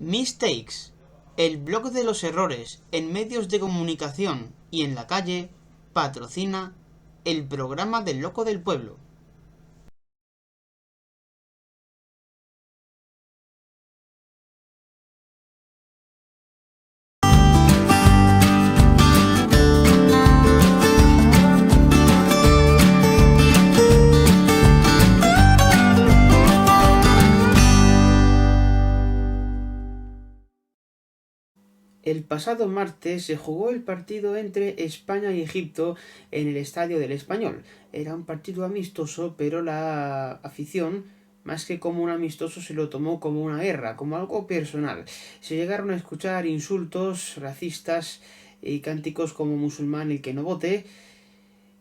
Mistakes, el blog de los errores en medios de comunicación y en la calle, patrocina el programa del Loco del Pueblo. El pasado martes se jugó el partido entre España y Egipto en el Estadio del Español. Era un partido amistoso, pero la afición, más que como un amistoso, se lo tomó como una guerra, como algo personal. Se llegaron a escuchar insultos racistas y cánticos como musulmán el que no vote.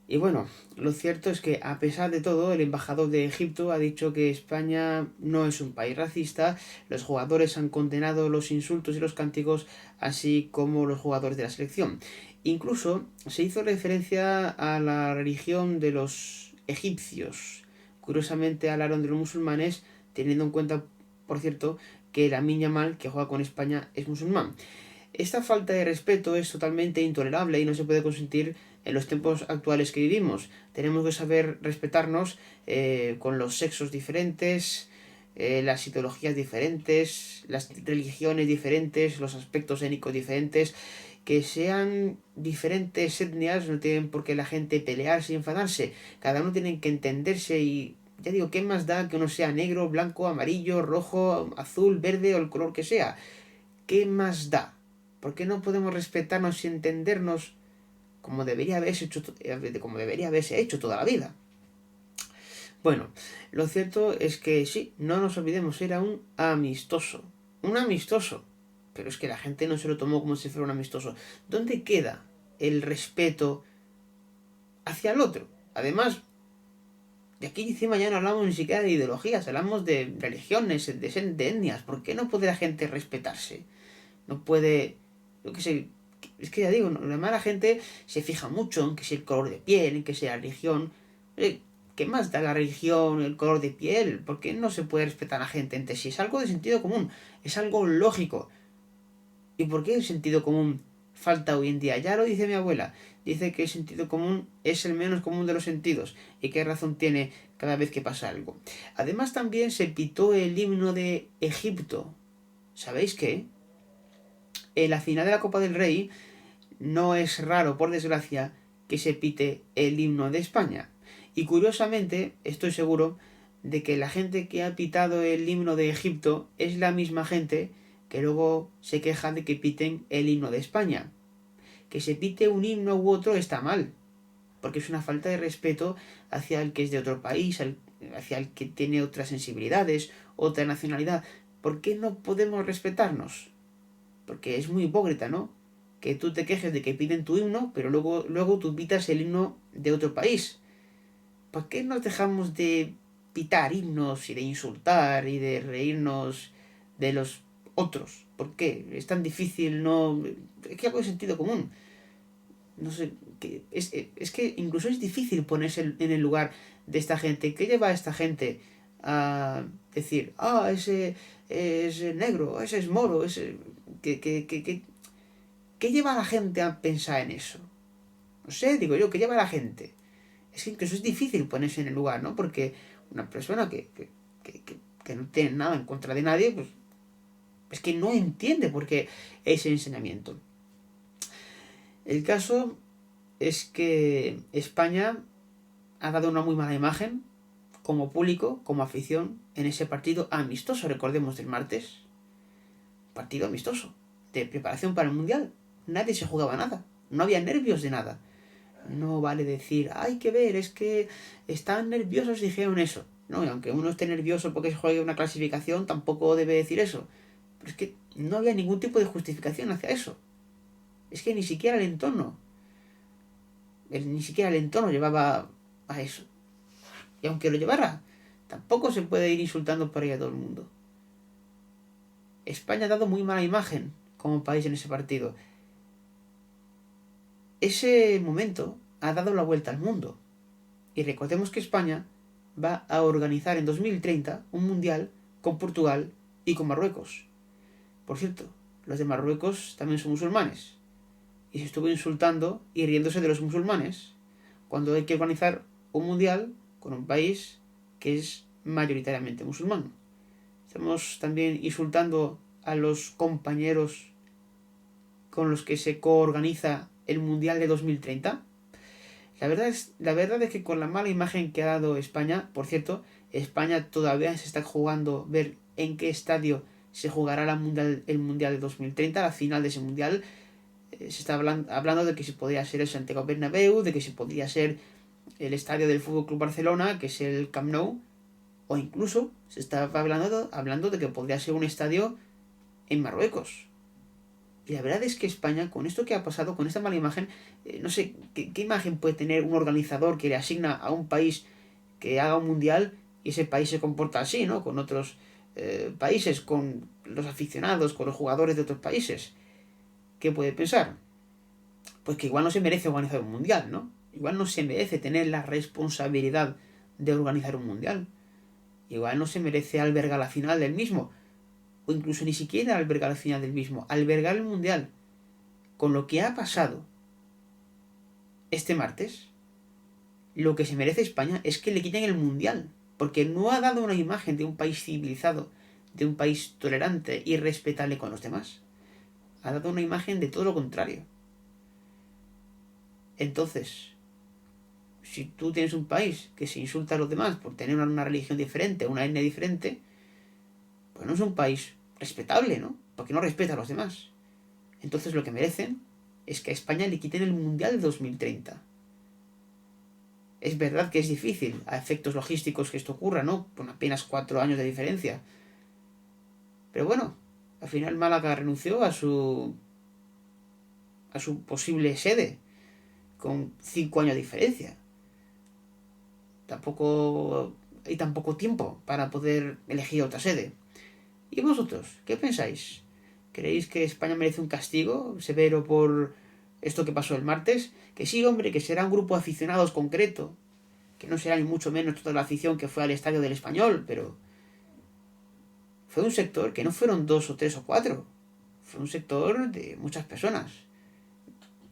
Y bueno, lo cierto es que a pesar de todo, el embajador de Egipto ha dicho que España no es un país racista, los jugadores han condenado los insultos y los cánticos, así como los jugadores de la selección. Incluso se hizo referencia a la religión de los egipcios. Curiosamente hablaron de los musulmanes, teniendo en cuenta, por cierto, que Lamine Yamal, que juega con España, es musulmán. Esta falta de respeto es totalmente intolerable y no se puede consentir en los tiempos actuales que vivimos. Tenemos que saber respetarnos con los sexos diferentes, las ideologías diferentes, las religiones diferentes, los aspectos étnicos diferentes. Que sean diferentes etnias no tienen por qué la gente pelearse y enfadarse. Cada uno tiene que entenderse y ya digo, ¿qué más da que uno sea negro, blanco, amarillo, rojo, azul, verde o el color que sea? ¿Qué más da? ¿Por qué no podemos respetarnos y entendernos como debería haberse hecho toda la vida? Bueno, lo cierto es que sí, no nos olvidemos, era un amistoso. Un amistoso. Pero es que la gente no se lo tomó como si fuera un amistoso. ¿Dónde queda el respeto hacia el otro? Además, de aquí encima ya no hablamos ni siquiera de ideologías, hablamos de religiones, de etnias. ¿Por qué no puede la gente respetarse? No puede, yo qué sé, es que ya digo, la mala gente se fija mucho en que si el color de piel, en que si la religión. ¿Qué más da la religión, el color de piel? ¿Por qué no se puede respetar a la gente entre sí? Es algo de sentido común, es algo lógico. ¿Y por qué el sentido común falta hoy en día? Ya lo dice mi abuela, dice que el sentido común es el menos común de los sentidos. ¿Y qué razón tiene cada vez que pasa algo? Además también se pitó el himno de Egipto. ¿Sabéis qué? En la final de la Copa del Rey no es raro, por desgracia, que se pite el himno de España. Y curiosamente, estoy seguro de que la gente que ha pitado el himno de Egipto es la misma gente que luego se queja de que piten el himno de España. Que se pite un himno u otro está mal, porque es una falta de respeto hacia el que es de otro país, hacia el que tiene otras sensibilidades, otra nacionalidad. ¿Por qué no podemos respetarnos? Porque es muy hipócrita, ¿no? Que tú te quejes de que piden tu himno, pero luego tú pitas el himno de otro país. ¿Por qué nos dejamos de pitar himnos y de insultar y de reírnos de los otros? ¿Por qué? Es tan difícil, no. Es que algo de sentido común. No sé. Es que incluso es difícil ponerse en el lugar de esta gente. ¿Qué lleva a esta gente a decir, ese es negro, ese es moro, ese. ¿Qué lleva a la gente a pensar en eso? No sé, digo yo, ¿qué lleva a la gente? Es que incluso es difícil ponerse en el lugar, ¿no? Porque una persona que no tiene nada en contra de nadie, pues es que no entiende por qué ese enseñamiento. El caso es que España ha dado una muy mala imagen como público, como afición, en ese partido amistoso, recordemos, del martes. Partido amistoso, de preparación para el Mundial. Nadie se jugaba nada, no había nervios de nada. No vale decir, hay que ver, es que están nerviosos y dijeron eso. No, y aunque uno esté nervioso porque se juegue una clasificación, tampoco debe decir eso. Pero es que no había ningún tipo de justificación hacia eso. Es que ni siquiera el entorno llevaba a eso. Y aunque lo llevara, tampoco se puede ir insultando por ahí a todo el mundo. España ha dado muy mala imagen como país en ese partido. Ese momento ha dado la vuelta al mundo. Y recordemos que España va a organizar en 2030 un mundial con Portugal y con Marruecos. Por cierto, los de Marruecos también son musulmanes. Y se estuvo insultando y riéndose de los musulmanes cuando hay que organizar un mundial con un país que es mayoritariamente musulmán. Estamos también insultando a los compañeros con los que se coorganiza el Mundial de 2030. La verdad es que con la mala imagen que ha dado España, por cierto, España todavía se está jugando ver en qué estadio se jugará el Mundial de 2030, la final de ese Mundial. Se está hablando de que si podría ser el Santiago Bernabéu, de que si podría ser el estadio del Fútbol Club Barcelona, que es el Camp Nou, o incluso se estaba hablando de que podría ser un estadio en Marruecos. Y la verdad es que España, con esto que ha pasado, con esta mala imagen, no sé ¿qué imagen puede tener un organizador que le asigna a un país que haga un mundial y ese país se comporta así, ¿no? Con otros países, con los aficionados, con los jugadores de otros países. ¿Qué puede pensar? Pues que igual no se merece organizar un mundial, ¿no? Igual no se merece tener la responsabilidad de organizar un mundial. Igual no se merece albergar la final del mismo. O incluso ni siquiera albergar la final del mismo. Albergar el mundial. Con lo que ha pasado este martes, lo que se merece España es que le quiten el mundial. Porque no ha dado una imagen de un país civilizado, de un país tolerante y respetable con los demás. Ha dado una imagen de todo lo contrario. Entonces, si tú tienes un país que se insulta a los demás por tener una religión diferente, una etnia diferente, pues no es un país respetable, ¿no? Porque no respeta a los demás. Entonces lo que merecen es que a España le quiten el Mundial de 2030. Es verdad que es difícil a efectos logísticos que esto ocurra, ¿no? Con apenas 4 años de diferencia. Pero bueno, al final Málaga renunció a su posible sede con 5 años de diferencia. Tampoco hay tan poco tiempo para poder elegir otra sede. ¿Y vosotros? ¿Qué pensáis? ¿Creéis que España merece un castigo severo por esto que pasó el martes? Que sí, hombre, que será un grupo de aficionados concreto, que no será ni mucho menos toda la afición que fue al estadio del Español, pero fue un sector que no fueron 2 o 3 o 4, fue un sector de muchas personas,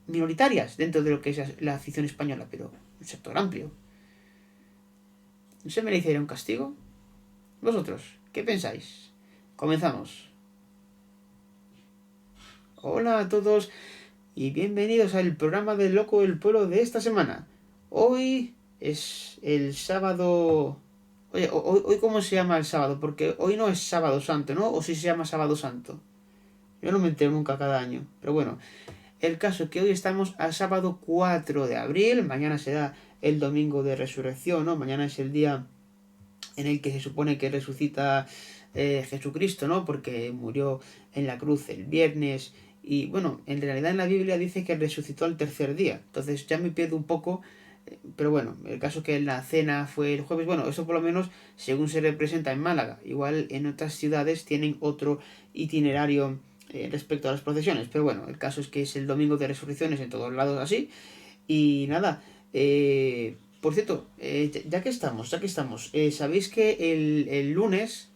minoritarias dentro de lo que es la afición española, pero un sector amplio. ¿No se merecería un castigo? ¿Vosotros? ¿Qué pensáis? Comenzamos. Hola a todos y bienvenidos al programa de Loco del Pueblo de esta semana. Hoy es el sábado... Oye, hoy ¿cómo se llama el sábado? Porque hoy no es sábado santo, ¿no? O sí se llama sábado santo. Yo no me entero nunca cada año. Pero bueno, el caso es que hoy estamos a sábado 4 de abril. Mañana será el domingo de resurrección, ¿no? Mañana es el día en el que se supone que resucita Jesucristo, ¿no? Porque murió en la cruz el viernes. Y bueno, en realidad en la Biblia dice que resucitó al tercer día. Entonces ya me pierdo un poco. Pero bueno, el caso es que la cena fue el jueves. Bueno, eso por lo menos según se representa en Málaga. Igual en otras ciudades tienen otro itinerario respecto a las procesiones. Pero bueno, el caso es que es el domingo de resurrecciones en todos lados así. Y nada, por cierto, ya que estamos, sabéis que el lunes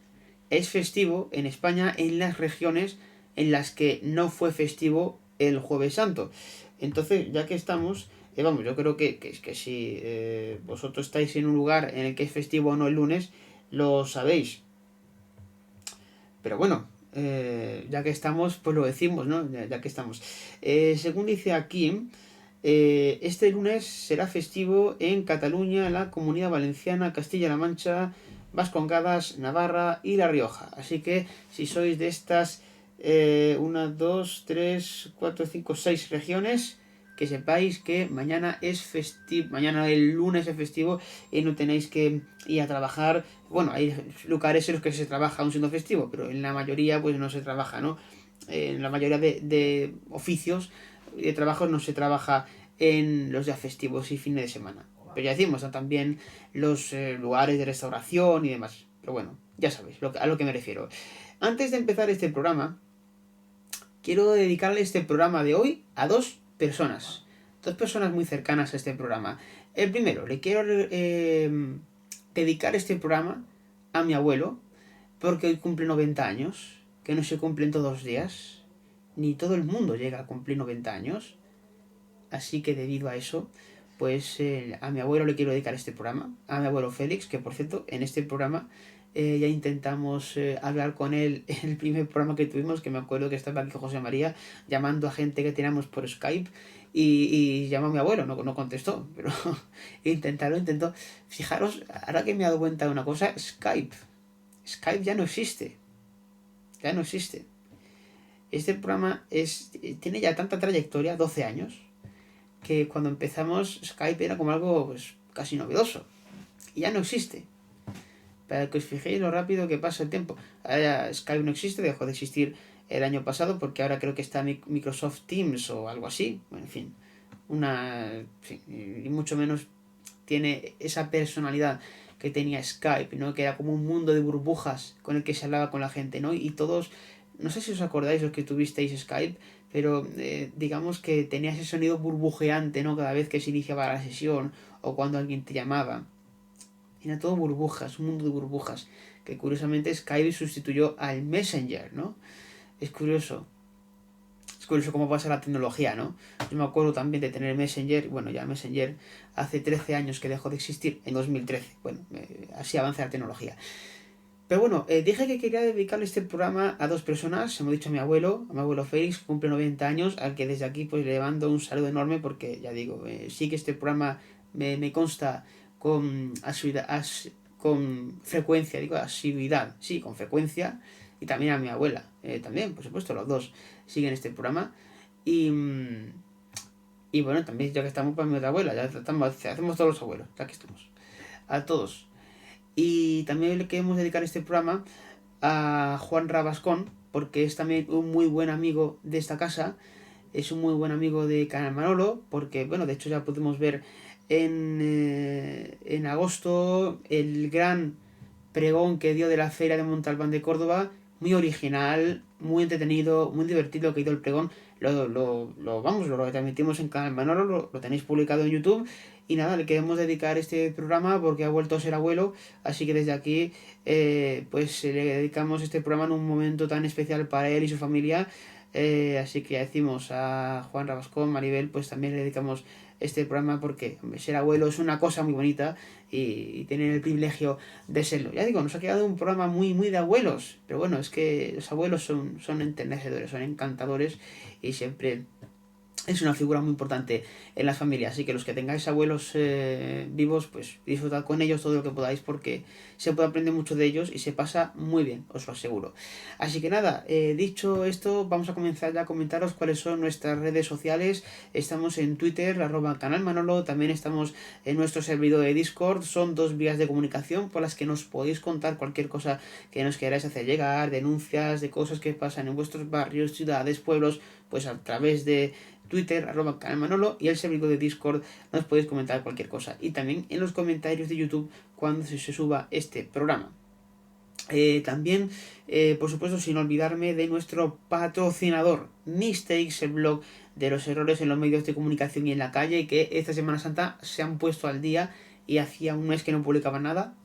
es festivo en España en las regiones en las que no fue festivo el Jueves Santo. Entonces, ya que estamos, vamos, yo creo que si vosotros estáis en un lugar en el que es festivo o no el lunes, lo sabéis. Pero bueno, ya que estamos, pues lo decimos, ¿no? Ya que estamos. Según dice aquí, este lunes será festivo en Cataluña, la Comunidad Valenciana, Castilla-La Mancha, Vascongadas, Navarra y La Rioja. Así que si sois de estas 1, 2, 3, 4, 5, 6 regiones, que sepáis que mañana es festivo, mañana el lunes es festivo y no tenéis que ir a trabajar. Bueno, hay lugares en los que se trabaja aún siendo festivo, pero en la mayoría pues no se trabaja, ¿no? En la mayoría de oficios y de trabajos no se trabaja en los días festivos y fines de semana. Pero ya decimos, ¿no? También los lugares de restauración y demás. Pero bueno, ya sabéis a lo que me refiero. Antes de empezar este programa, quiero dedicarle este programa de hoy a dos personas muy cercanas a este programa. El primero, le quiero dedicar este programa a mi abuelo, porque hoy cumple 90 años, que no se cumplen todos los días, ni todo el mundo llega a cumplir 90 años. Así que debido a eso, pues a mi abuelo le quiero dedicar este programa, a mi abuelo Félix, que por cierto, en este programa ya intentamos hablar con él en el primer programa que tuvimos, que me acuerdo que estaba aquí José María, llamando a gente que teníamos por Skype, y llamó a mi abuelo, no contestó, pero intentó. Fijaros, ahora que me he dado cuenta de una cosa, Skype ya no existe, ya no existe. Este programa tiene ya tanta trayectoria, 12 años, que cuando empezamos Skype era como algo pues casi novedoso, y ya no existe. Para que os fijéis lo rápido que pasa el tiempo. Ahora Skype no existe, dejó de existir el año pasado porque ahora creo que está Microsoft Teams o algo así. Bueno, en fin, sí, y mucho menos tiene esa personalidad que tenía Skype, ¿no? Que era como un mundo de burbujas con el que se hablaba con la gente, ¿no? Y todos, no sé si os acordáis los que tuvisteis Skype, pero digamos que tenía ese sonido burbujeante, ¿no? Cada vez que se iniciaba la sesión o cuando alguien te llamaba. Era todo burbujas, un mundo de burbujas, que curiosamente Skype sustituyó al Messenger, ¿no? Es curioso. Es curioso cómo pasa la tecnología, ¿no? Yo me acuerdo también de tener Messenger, bueno, ya Messenger hace 13 años que dejó de existir, en 2013. Bueno, así avanza la tecnología. Pero bueno, dije que quería dedicarle este programa a dos personas. Se me ha dicho a mi abuelo Félix, que cumple 90 años, al que desde aquí pues le mando un saludo enorme porque, ya digo, sí que este programa me consta con con frecuencia, digo asiduidad, sí, con frecuencia, y también a mi abuela, también, por supuesto, los dos siguen este programa. Y, y bueno, también ya que estamos para mi otra abuela, hacemos todos los abuelos, ya que estamos, a todos. Y también le queremos dedicar este programa a Juan Rabascón, porque es también un muy buen amigo de esta casa, es un muy buen amigo de Canal Manolo, porque bueno, de hecho ya pudimos ver en agosto el gran pregón que dio de la Feria de Montalbán de Córdoba, muy original, muy entretenido, muy divertido que dio el pregón. Lo retransmitimos en Canal Manolo, lo tenéis publicado en YouTube. Y nada, le queremos dedicar este programa porque ha vuelto a ser abuelo, así que desde aquí pues le dedicamos este programa en un momento tan especial para él y su familia. Así que ya decimos a Juan Rabascón, Maribel, pues también le dedicamos este programa porque hombre, ser abuelo es una cosa muy bonita y tener el privilegio de serlo. Ya digo, nos ha quedado un programa muy de abuelos, pero bueno, es que los abuelos son enternecedores, son encantadores y siempre es una figura muy importante en las familias, así que los que tengáis abuelos vivos, pues disfrutad con ellos todo lo que podáis porque se puede aprender mucho de ellos y se pasa muy bien, os lo aseguro. Así que nada, dicho esto, vamos a comenzar ya a comentaros cuáles son nuestras redes sociales. Estamos en Twitter, @Canal Manolo, también estamos en nuestro servidor de Discord, son dos vías de comunicación por las que nos podéis contar cualquier cosa que nos queráis hacer llegar, denuncias de cosas que pasan en vuestros barrios, ciudades, pueblos, pues a través de Twitter, @Canal Manolo, y el servidor de Discord nos podéis comentar cualquier cosa. Y también en los comentarios de YouTube cuando se suba este programa. También, por supuesto, sin olvidarme de nuestro patrocinador, Mistakes, el blog de los errores en los medios de comunicación y en la calle, que esta Semana Santa se han puesto al día y hacía un mes que no publicaban nada,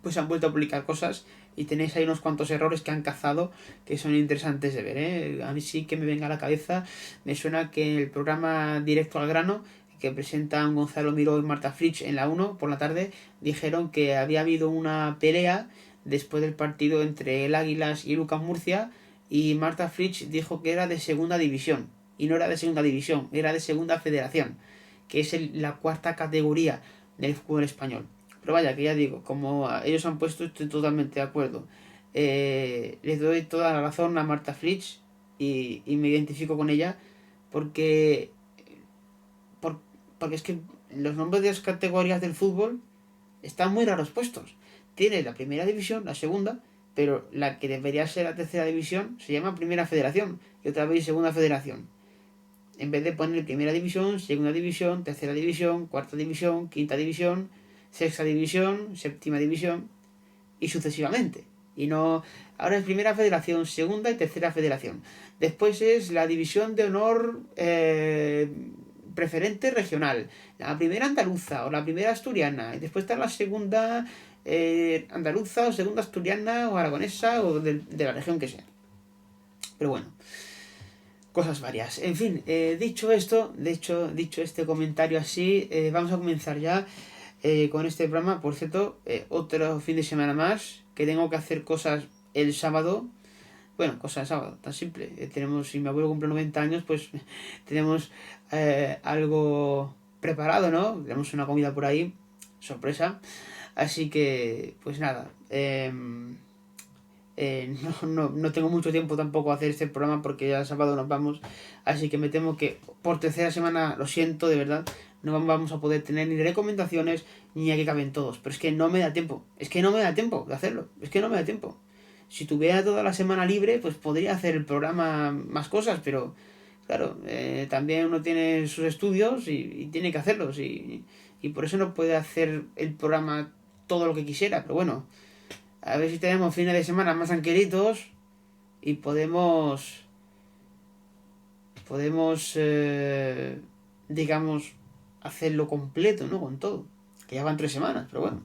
pues han vuelto a publicar cosas y tenéis ahí unos cuantos errores que han cazado que son interesantes de ver, ¿eh? A mí sí que me venga a la cabeza, me suena que el programa Directo al Grano que presentan Gonzalo Miró y Marta Fritsch en la 1 por la tarde, dijeron que había habido una pelea después del partido entre el Águilas y Lucas Murcia y Marta Fritsch dijo que era de segunda división y no era de segunda división, era de segunda federación, que es la cuarta categoría del fútbol español. Pero vaya, que ya digo, como ellos han puesto, estoy totalmente de acuerdo. Les doy toda la razón a Marta Fritsch y me identifico con ella porque, por- porque es que los nombres de las categorías del fútbol están muy raros puestos. Tiene la primera división, la segunda, pero la que debería ser la tercera división se llama Primera Federación y otra vez Segunda Federación. En vez de poner primera división, segunda división, tercera división, cuarta división, quinta división, sexta división, séptima división y sucesivamente. Y no, ahora es primera federación, segunda y tercera federación. Después es la división de honor preferente regional, la primera andaluza o la primera asturiana. Y después está la segunda andaluza, o segunda asturiana, o aragonesa, o de la región que sea. Pero bueno, cosas varias. En fin, dicho esto, dicho este comentario así, vamos a comenzar ya con este programa. Por cierto, otro fin de semana más, que tengo que hacer cosas el sábado. Bueno, cosas de sábado, tan simple. Si mi abuelo cumple 90 años, pues tenemos algo preparado, ¿no? Tenemos una comida por ahí, sorpresa. Así que, pues nada. No tengo mucho tiempo tampoco a hacer este programa porque ya el sábado nos vamos. Así que me temo que por tercera semana, lo siento, de verdad, no vamos a poder tener ni recomendaciones ni a que caben todos. Pero es que no me da tiempo. Es que no me da tiempo de hacerlo. Es que no me da tiempo. Si tuviera toda la semana libre, pues podría hacer el programa más cosas, pero claro, también uno tiene sus estudios y tiene que hacerlos. Y por eso no puede hacer el programa todo lo que quisiera. Pero bueno, a ver si tenemos fines de semana más tranquilitos y podemos, digamos, hacerlo completo, ¿no? Con todo. Que ya van 3 semanas, pero bueno.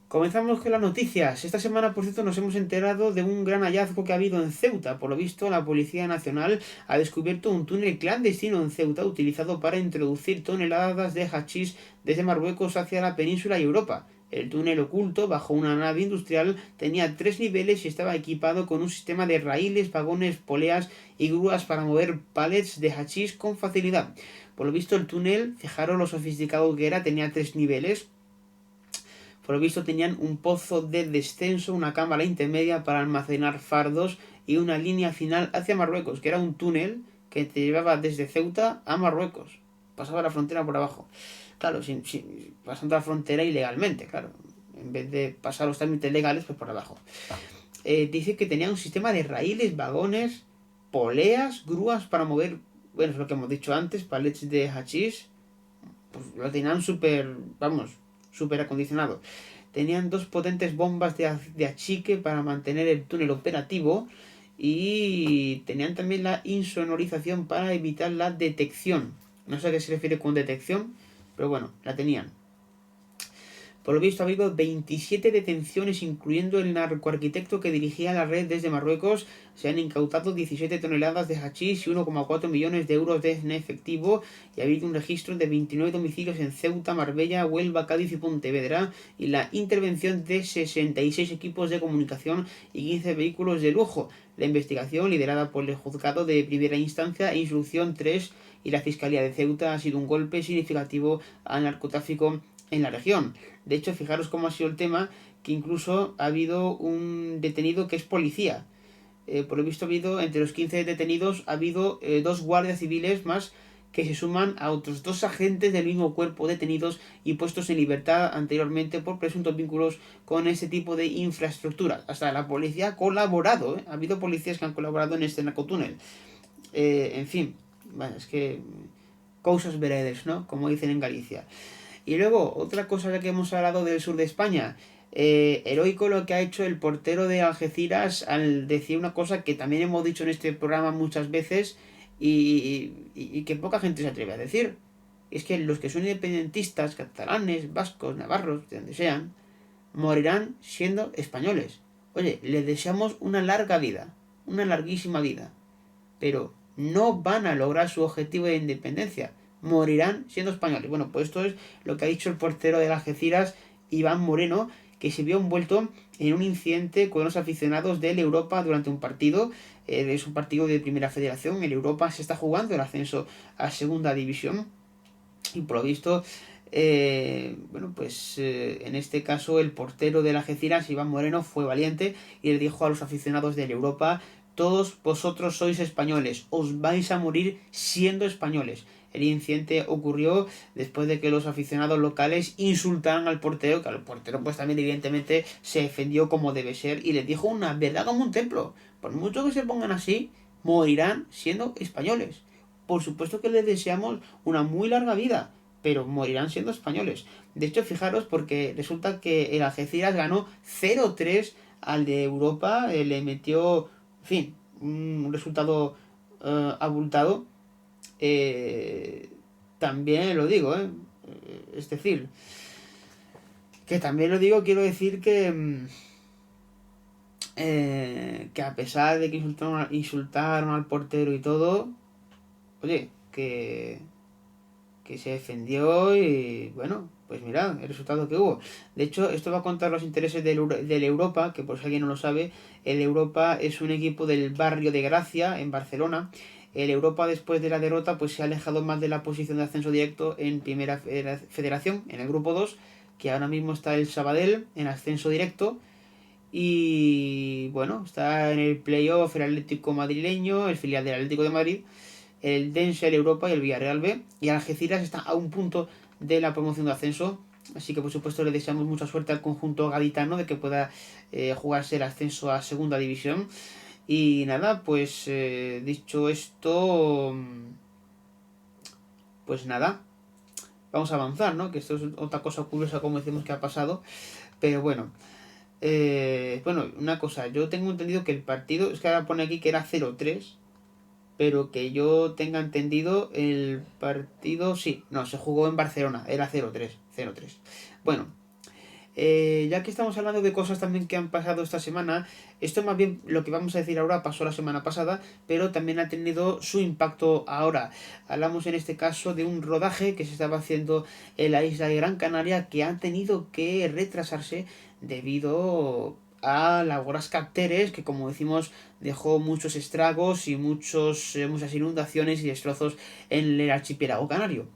Comenzamos con las noticias. Esta semana, por cierto, nos hemos enterado de un gran hallazgo que ha habido en Ceuta. Por lo visto, la Policía Nacional ha descubierto un túnel clandestino en Ceuta utilizado para introducir toneladas de hachís desde Marruecos hacia la península y Europa. El túnel oculto, bajo una nave industrial, tenía 3 niveles y estaba equipado con un sistema de raíles, vagones, poleas y grúas para mover palets de hachís con facilidad. Por lo visto, el túnel, fijaros lo sofisticado que era, tenía 3 niveles. Por lo visto tenían un pozo de descenso, una cámara intermedia para almacenar fardos y una línea final hacia Marruecos, que era un túnel que te llevaba desde Ceuta a Marruecos. Pasaba la frontera por abajo. Claro, pasando la frontera ilegalmente, claro. En vez de pasar los trámites legales, pues por abajo. Dice que tenía un sistema de raíles, vagones, poleas, grúas para mover, bueno, es lo que hemos dicho antes, palets de hachís. Pues lo tenían súper acondicionado. Tenían 2 potentes bombas de achique para mantener el túnel operativo y tenían también la insonorización para evitar la detección. No sé a qué se refiere con detección, pero bueno, la tenían. Por lo visto ha habido 27 detenciones, incluyendo el narcoarquitecto que dirigía la red desde Marruecos. Se han incautado 17 toneladas de hachís y 1,4 millones de euros en efectivo. Y ha habido un registro de 29 domicilios en Ceuta, Marbella, Huelva, Cádiz y Pontevedra. Y la intervención de 66 equipos de comunicación y 15 vehículos de lujo. La investigación, liderada por el juzgado de primera instancia e instrucción 3 y la Fiscalía de Ceuta, ha sido un golpe significativo al narcotráfico en la región. De hecho, fijaros cómo ha sido el tema, que incluso ha habido un detenido que es policía. Por lo visto, entre los 15 detenidos, ha habido 2 guardias civiles más que se suman a otros 2 agentes del mismo cuerpo detenidos y puestos en libertad anteriormente por presuntos vínculos con ese tipo de infraestructura. Hasta la policía ha colaborado, ¿eh? Ha habido policías que han colaborado en este narcotúnel. En fin, bueno, es que cosas veredes, ¿no? Como dicen en Galicia. Y luego, otra cosa ya que hemos hablado del sur de España. Heroico lo que ha hecho el portero de Algeciras al decir una cosa que también hemos dicho en este programa muchas veces y que poca gente se atreve a decir. Es que los que son independentistas, catalanes, vascos, navarros, de donde sean, morirán siendo españoles. Oye, les deseamos una larga vida, una larguísima vida, pero no van a lograr su objetivo de independencia. Morirán siendo españoles. Bueno, pues esto es lo que ha dicho el portero de las Algeciras, Iván Moreno, que se vio envuelto en un incidente con los aficionados del Europa durante un partido. Es un partido de primera federación. En Europa se está jugando el ascenso a segunda división. Y por lo visto, en este caso el portero de la Algeciras, Iván Moreno, fue valiente y le dijo a los aficionados del Europa: todos vosotros sois españoles, os vais a morir siendo españoles. El incidente ocurrió después de que los aficionados locales insultaran al portero, que al portero pues también evidentemente se defendió como debe ser y les dijo una verdad como un templo: por mucho que se pongan así, morirán siendo españoles. Por supuesto que les deseamos una muy larga vida, pero morirán siendo españoles. De hecho, fijaros, porque resulta que el Algeciras ganó 0-3 al de Europa, le metió, en fin, un resultado abultado. También lo digo, es decir, Que también lo digo, quiero decir que a pesar de que insultaron al portero y todo, oye, que se defendió y bueno, pues mirad el resultado que hubo. De hecho, esto va a contar los intereses del Europa, que por si alguien no lo sabe, el Europa es un equipo del barrio de Gracia, en Barcelona. El Europa, después de la derrota, pues se ha alejado más de la posición de ascenso directo en Primera Federación, en el grupo 2, que ahora mismo está el Sabadell en ascenso directo. Y bueno, está en el playoff el Atlético madrileño, el filial del Atlético de Madrid, el Dense, el Europa y el Villarreal B. Y Algeciras está a un punto de la promoción de ascenso. Así que por supuesto le deseamos mucha suerte al conjunto gaditano de que pueda jugarse el ascenso a segunda división. Y nada, pues dicho esto, pues nada, vamos a avanzar, ¿no? Que esto es otra cosa curiosa como decimos que ha pasado. Pero bueno, bueno, una cosa, yo tengo entendido que el partido, es que ahora pone aquí que era 0-3, pero que yo tenga entendido el partido, sí, no, se jugó en Barcelona, era 0-3, 0-3. Bueno, ya que estamos hablando de cosas también que han pasado esta semana, esto más bien lo que vamos a decir ahora pasó la semana pasada, pero también ha tenido su impacto ahora. Hablamos en este caso de un rodaje que se estaba haciendo en la isla de Gran Canaria que ha tenido que retrasarse debido a la borrasca Teres, que como decimos dejó muchos estragos y muchas inundaciones y destrozos en el archipiélago canario.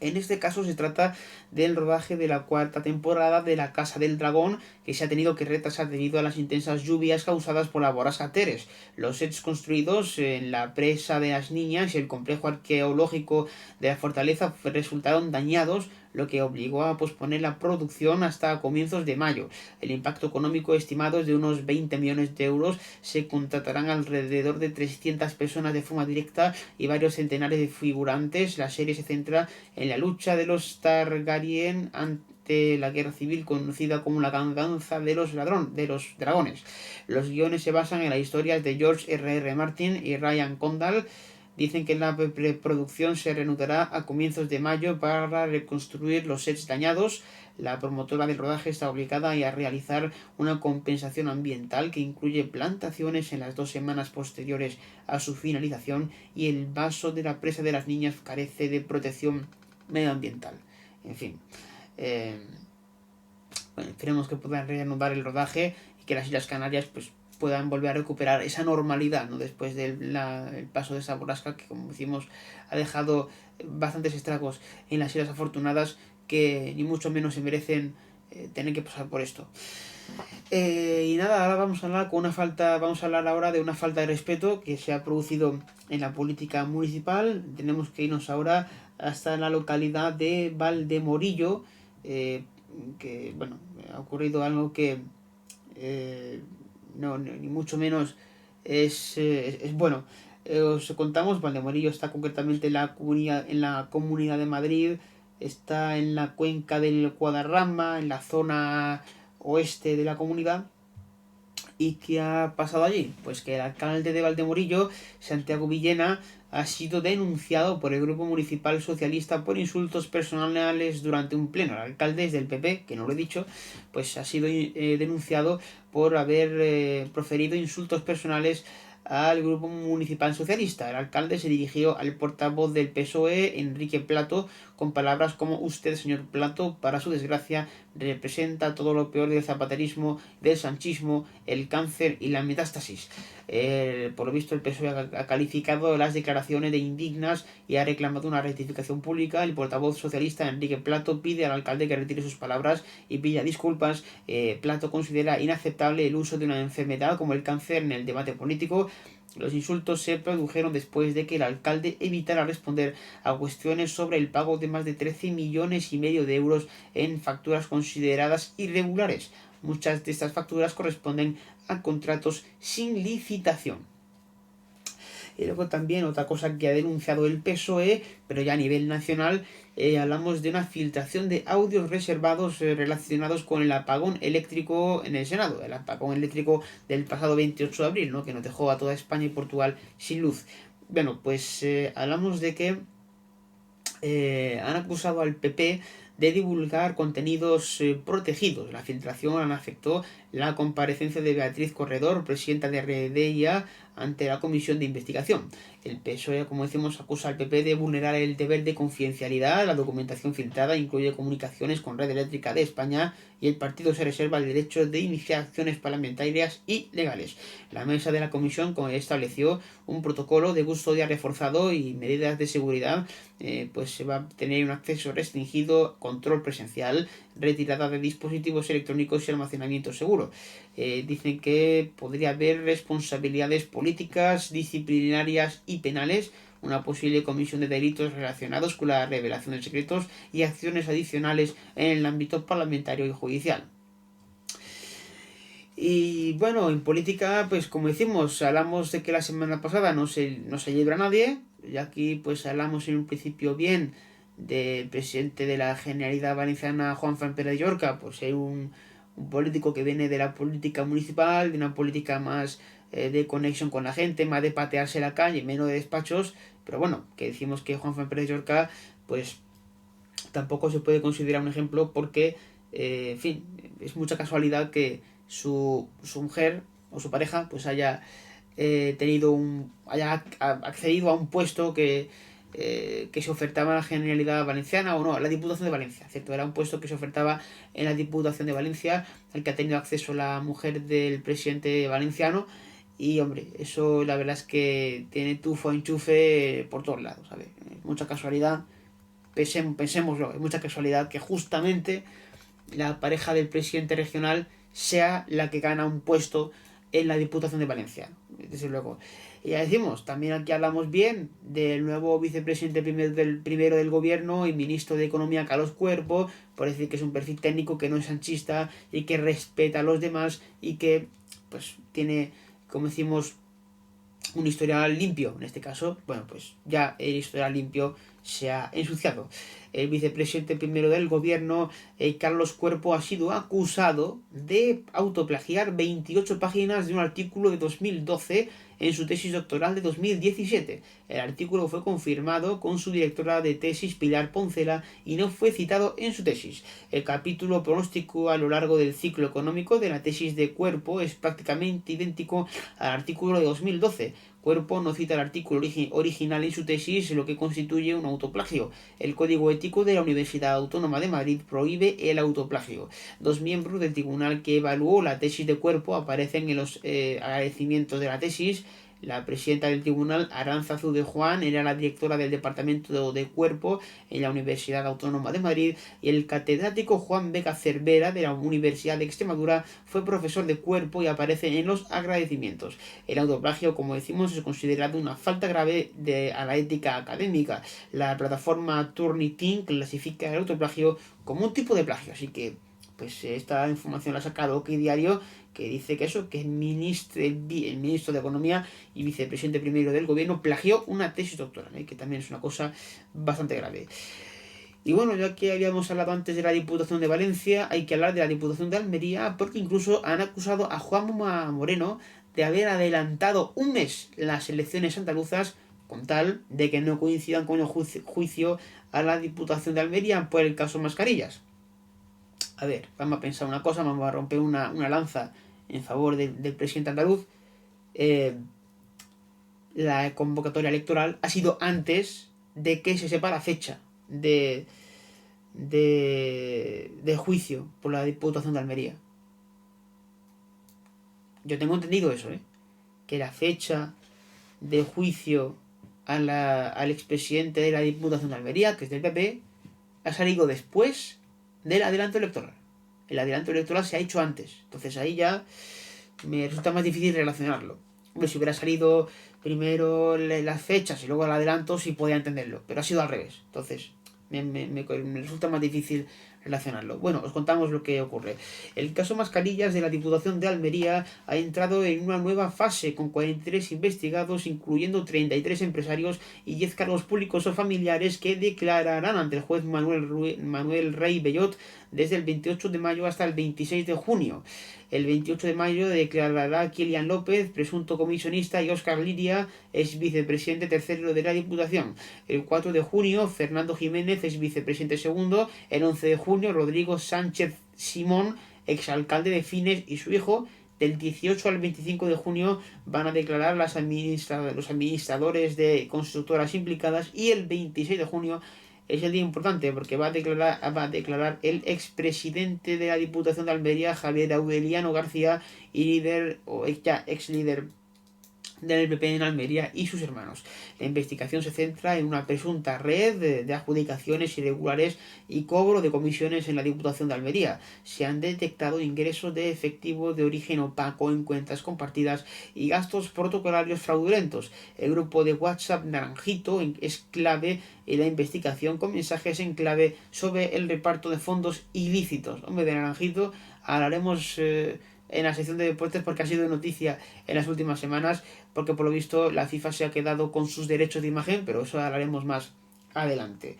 En este caso se trata del rodaje de la cuarta temporada de La Casa del Dragón, que se ha tenido que retrasar debido a las intensas lluvias causadas por la borrasca Teres. Los sets construidos en la presa de las Niñas y el complejo arqueológico de la fortaleza resultaron dañados, lo que obligó a posponer la producción hasta comienzos de mayo. El impacto económico estimado es de unos 20 millones de euros. Se contratarán alrededor de 300 personas de forma directa y varios centenares de figurantes. La serie se centra en la lucha de los Targaryen ante la guerra civil conocida como la venganza de los dragones. Los guiones se basan en las historias de George R.R. Martin y Ryan Condal. Dicen que la preproducción se reanudará a comienzos de mayo para reconstruir los sets dañados. La promotora del rodaje está obligada a realizar una compensación ambiental que incluye plantaciones en las 2 semanas posteriores a su finalización y el vaso de la presa de las Niñas carece de protección medioambiental. En fin, eh, bueno, esperemos que puedan reanudar el rodaje y que las Islas Canarias pues puedan volver a recuperar esa normalidad, ¿no? Después del el paso de esa borrasca que, como decimos, ha dejado bastantes estragos en las Islas Afortunadas que ni mucho menos se merecen tener que pasar por esto. Y nada, ahora vamos a hablar ahora de una falta de respeto que se ha producido en la política municipal. Tenemos que irnos ahora hasta la localidad de Valdemorillo, que bueno, ha ocurrido algo que no, ni mucho menos es bueno. Os contamos, Valdemorillo está concretamente en la comunidad de Madrid, está en la cuenca del Guadarrama, en la zona oeste de la comunidad. ¿Y qué ha pasado allí? Pues que el alcalde de Valdemorillo, Santiago Villena, ha sido denunciado por el Grupo Municipal Socialista por insultos personales durante un pleno. El alcalde es del PP, que no lo he dicho, pues ha sido denunciado por haber proferido insultos personales al Grupo Municipal Socialista. El alcalde se dirigió al portavoz del PSOE, Enrique Plato, con palabras como: usted, señor Plato, para su desgracia, representa todo lo peor del zapaterismo, del sanchismo, el cáncer y la metástasis. Por lo visto, el PSOE ha calificado las declaraciones de indignas y ha reclamado una rectificación pública. El portavoz socialista, Enrique Plato, pide al alcalde que retire sus palabras y pida disculpas. Plato considera inaceptable el uso de una enfermedad como el cáncer en el debate político. Los insultos se produjeron después de que el alcalde evitara responder a cuestiones sobre el pago de más de 13 millones y medio de euros en facturas consideradas irregulares. Muchas de estas facturas corresponden a contratos sin licitación. Y luego también otra cosa que ha denunciado el PSOE, pero ya a nivel nacional, hablamos de una filtración de audios reservados relacionados con el apagón eléctrico en el Senado, el apagón eléctrico del pasado 28 de abril, ¿no? Que nos dejó a toda España y Portugal sin luz. Bueno, pues hablamos de que han acusado al PP de divulgar contenidos protegidos. La filtración afectó la comparecencia de Beatriz Corredor, presidenta de RDIA, ante la comisión de investigación. El PSOE, como decimos, acusa al PP de vulnerar el deber de confidencialidad. La documentación filtrada incluye comunicaciones con Red Eléctrica de España y el partido se reserva el derecho de iniciar acciones parlamentarias y legales. La mesa de la comisión estableció un protocolo de custodia reforzado y medidas de seguridad, pues se va a tener un acceso restringido, control presencial, retirada de dispositivos electrónicos y almacenamiento seguro. Dicen que podría haber responsabilidades políticas, disciplinarias y penales, una posible comisión de delitos relacionados con la revelación de secretos y acciones adicionales en el ámbito parlamentario y judicial. Y bueno, en política, pues como decimos, hablamos de que la semana pasada no se celebra nadie, y aquí pues hablamos en un principio bien del presidente de la Generalidad Valenciana, Juanfran Pérez Llorca, pues es un político que viene de la política municipal, de una política más de conexión con la gente, más de patearse la calle, menos de despachos, pero bueno, que decimos que Juanfran Pérez Llorca, pues tampoco se puede considerar un ejemplo porque, en fin, es mucha casualidad que su mujer o su pareja pues haya haya accedido a un puesto que se ofertaba en la Generalidad Valenciana o no, la Diputación de Valencia, ¿cierto? Era un puesto que se ofertaba en la Diputación de Valencia, al que ha tenido acceso la mujer del presidente valenciano. Y hombre, eso la verdad es que tiene tufo enchufe por todos lados, ¿sabes? Mucha casualidad, pensémoslo, es mucha casualidad que justamente la pareja del presidente regional sea la que gana un puesto en la Diputación de Valencia, desde luego. Y ya decimos, también aquí hablamos bien del nuevo vicepresidente primero del gobierno y ministro de Economía, Carlos Cuerpo, por decir que es un perfil técnico, que no es sanchista y que respeta a los demás y que pues tiene, como decimos, un historial limpio. En este caso, bueno, pues ya el historial limpio se ha ensuciado. El vicepresidente primero del gobierno, Carlos Cuerpo, ha sido acusado de autoplagiar 28 páginas de un artículo de 2012 en su tesis doctoral de 2017. El artículo fue confirmado con su directora de tesis, Pilar Poncela, y no fue citado en su tesis. El capítulo pronóstico a lo largo del ciclo económico de la tesis de Cuerpo es prácticamente idéntico al artículo de 2012. Cuerpo no cita el artículo original en su tesis, lo que constituye un autoplagio. El Código Ético de la Universidad Autónoma de Madrid prohíbe el autoplagio. Dos miembros del tribunal que evaluó la tesis de Cuerpo aparecen en los agradecimientos de la tesis. La presidenta del tribunal, Aránzazu de Juan, era la directora del departamento de Cuerpo en la Universidad Autónoma de Madrid, y el catedrático Juan Vega Cervera de la Universidad de Extremadura fue profesor de Cuerpo y aparece en los agradecimientos. El autoplagio, como decimos, es considerado una falta grave a la ética académica. La plataforma Turnitin clasifica el autoplagio como un tipo de plagio, así que pues esta información la ha sacado OK Diario, que dice que eso, que el ministro de Economía y vicepresidente primero del gobierno plagió una tesis doctoral, que también es una cosa bastante grave. Y bueno, ya que habíamos hablado antes de la Diputación de Valencia, hay que hablar de la Diputación de Almería, porque incluso han acusado a Juanma Moreno de haber adelantado un mes las elecciones andaluzas con tal de que no coincidan con el juicio a la Diputación de Almería por el caso Mascarillas. A ver, vamos a pensar una cosa, vamos a romper una lanza en favor del presidente andaluz. La convocatoria electoral ha sido antes de que se sepa la fecha de juicio por la Diputación de Almería. Yo tengo entendido eso, que la fecha de juicio al expresidente de la Diputación de Almería, que es del PP, ha salido después del adelanto electoral. El adelanto electoral se ha hecho antes. Entonces ahí ya me resulta más difícil relacionarlo. Hombre, si hubiera salido primero las fechas y luego el adelanto, sí podía entenderlo. Pero ha sido al revés. Entonces me resulta más difícil relacionarlo. Bueno, os contamos lo que ocurre. El caso Mascarillas de la Diputación de Almería ha entrado en una nueva fase con 43 investigados, incluyendo 33 empresarios y 10 cargos públicos o familiares que declararán ante el juez Manuel Rey Bellot desde el 28 de mayo hasta el 26 de junio. El 28 de mayo declarará Kilian López, presunto comisionista, y Óscar Liria, ex vicepresidente tercero de la Diputación. El 4 de junio, Fernando Jiménez, ex vicepresidente segundo. El 11 de junio, Rodrigo Sánchez Simón, exalcalde de Fines, y su hijo. Del 18 al 25 de junio van a declarar los administradores de constructoras implicadas, y el 26 de junio es el día importante porque va a declarar el expresidente de la Diputación de Almería, Javier Aureliano García, y líder o ex líder del PP en Almería, y sus hermanos. La investigación se centra en una presunta red de adjudicaciones irregulares y cobro de comisiones en la Diputación de Almería. Se han detectado ingresos de efectivo de origen opaco en cuentas compartidas y gastos protocolarios fraudulentos. El grupo de WhatsApp Naranjito es clave en la investigación, con mensajes en clave sobre el reparto de fondos ilícitos. Hombre, de Naranjito hablaremos en la sección de deportes porque ha sido noticia en las últimas semanas, porque por lo visto la FIFA se ha quedado con sus derechos de imagen, pero eso hablaremos más adelante.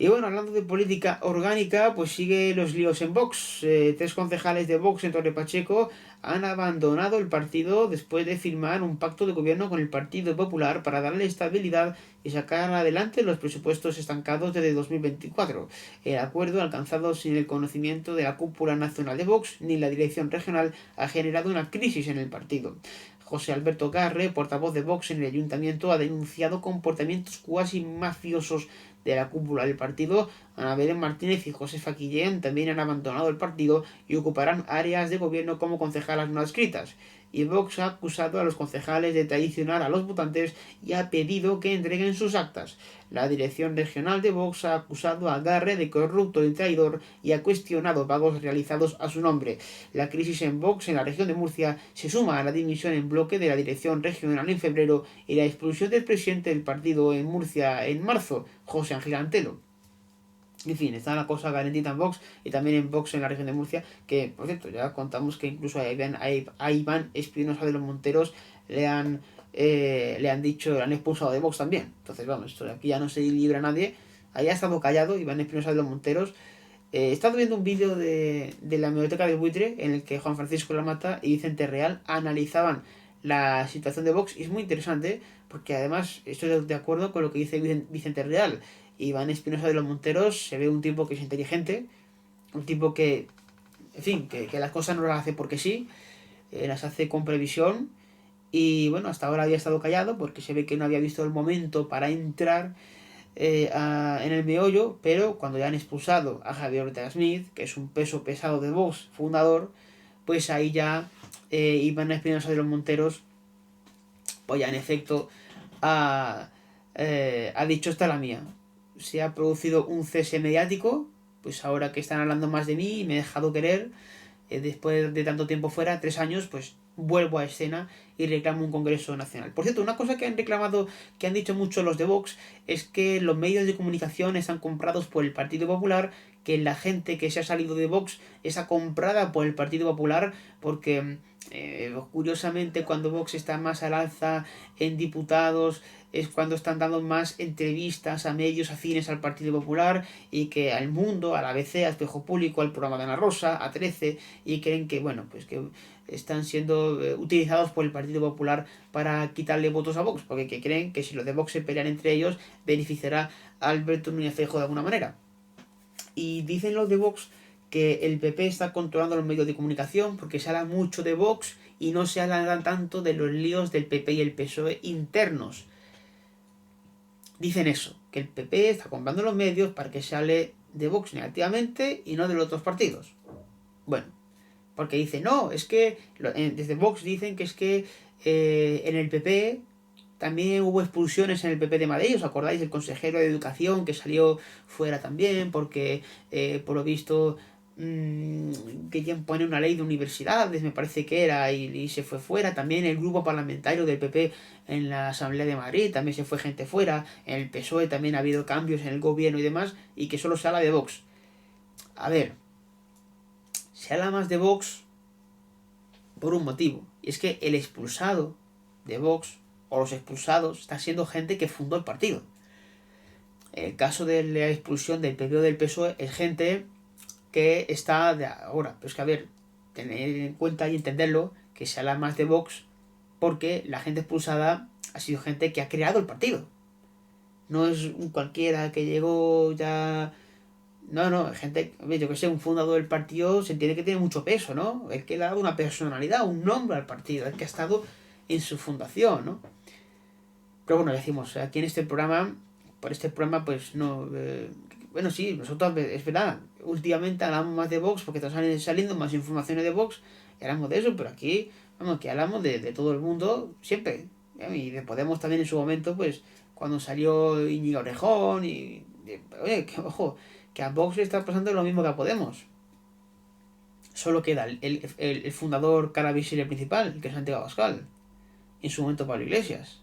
Y bueno, hablando de política orgánica, pues sigue los líos en Vox. 3 concejales de Vox en Torre Pacheco han abandonado el partido después de firmar un pacto de gobierno con el Partido Popular para darle estabilidad y sacar adelante los presupuestos estancados desde 2024. El acuerdo, alcanzado sin el conocimiento de la cúpula nacional de Vox ni la dirección regional, ha generado una crisis en el partido. José Alberto Garre, portavoz de Vox en el ayuntamiento, ha denunciado comportamientos cuasi mafiosos de la cúpula del partido. Ana Belén Martínez y Josefa Guillén también han abandonado el partido y ocuparán áreas de gobierno como concejalas no adscritas. Y Vox ha acusado a los concejales de traicionar a los votantes y ha pedido que entreguen sus actas. La dirección regional de Vox ha acusado a Garre de corrupto y traidor y ha cuestionado pagos realizados a su nombre. La crisis en Vox en la región de Murcia se suma a la dimisión en bloque de la dirección regional en febrero y la expulsión del presidente del partido en Murcia en marzo, José Ángel Antelo. En fin, está la cosa calentita en Vox y también en Vox en la región de Murcia, que por cierto ya contamos que incluso a Iván Espinosa de los Monteros le han dicho, le han expulsado de Vox también. Entonces vamos, esto de aquí ya no se libra a nadie. Ahí ha estado callado Iván Espinosa de los Monteros. He estado viendo un vídeo de la biblioteca de Buitre en el que Juan Francisco Lamata y Vicente Real analizaban la situación de Vox, y es muy interesante porque además estoy de acuerdo con lo que dice Vicente Real. Iván Espinosa de los Monteros se ve un tipo que es inteligente, un tipo que, en fin, que las cosas no las hace porque sí, las hace con previsión, y bueno, hasta ahora había estado callado porque se ve que no había visto el momento para entrar en el meollo, pero cuando ya han expulsado a Javier Ortega Smith, que es un peso pesado de Vox, fundador, pues ahí ya Iván Espinosa de los Monteros, pues ya en efecto ha dicho: esta la mía. Se ha producido un cese mediático, pues ahora que están hablando más de mí y me he dejado querer, después de tanto tiempo fuera, 3 años, pues vuelvo a escena y reclamo un Congreso Nacional. Por cierto, una cosa que han reclamado, que han dicho mucho los de Vox, es que los medios de comunicación están comprados por el Partido Popular, que la gente que se ha salido de Vox está comprada por el Partido Popular, porque curiosamente cuando Vox está más al alza en diputados es cuando están dando más entrevistas a medios afines al Partido Popular, y que al Mundo, a la ABC, a Espejo Público, al programa de Ana Rosa, a 13, y creen que, bueno, pues que están siendo utilizados por el Partido Popular para quitarle votos a Vox, porque creen que si los de Vox se pelean entre ellos beneficiará a Alberto Núñez Feijóo de alguna manera. Y dicen los de Vox que el PP está controlando los medios de comunicación porque se habla mucho de Vox y no se habla tanto de los líos del PP y el PSOE internos. Dicen eso, que el PP está comprando los medios para que se hable de Vox negativamente y no de los otros partidos. Bueno, porque dicen, no, es que desde Vox dicen que es que en el PP también hubo expulsiones en el PP de Madrid. ¿Os acordáis del consejero de Educación que salió fuera también? Porque por lo visto querían poner una ley de universidades, me parece que era, y se fue fuera. También el grupo parlamentario del PP en la Asamblea de Madrid también se fue gente fuera. En el PSOE también ha habido cambios en el gobierno y demás, y que solo se habla de Vox. A ver, se habla más de Vox por un motivo, y es que el expulsado de Vox, o los expulsados, está siendo gente que fundó el partido. En el caso de la expulsión del PP o del PSOE es gente que está de ahora. Pero es que, a ver, tener en cuenta y entenderlo, que se habla más de Vox porque la gente expulsada ha sido gente que ha creado el partido. No es un cualquiera que llegó ya... No, no, gente, yo que sé, un fundador del partido se entiende que tiene mucho peso, ¿no? El que le ha dado una personalidad, un nombre al partido, el que ha estado en su fundación, ¿no? Pero bueno, decimos, aquí en este programa, por este programa, pues no... bueno, sí, nosotros, es verdad, últimamente hablamos más de Vox porque están saliendo más informaciones de Vox y hablamos de eso, pero aquí, vamos, que hablamos de todo el mundo siempre. Y de Podemos también en su momento, pues, cuando salió Íñigo Orejón oye, que ojo, que a Vox le está pasando lo mismo que a Podemos. Solo queda el fundador cara visible principal, que es Santiago Abascal. En su momento Pablo Iglesias.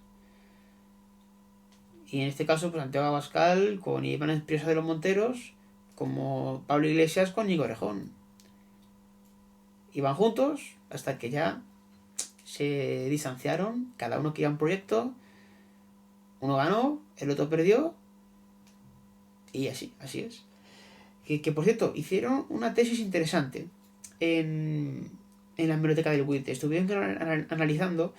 Y en este caso, pues Santiago Abascal con Iván Espinosa de los Monteros, como Pablo Iglesias con Íñigo Orejón. Iban juntos hasta que ya se distanciaron, cada uno quería un proyecto, uno ganó, el otro perdió, y así es. Que por cierto, hicieron una tesis interesante en la biblioteca del Buitre. Estuvieron analizando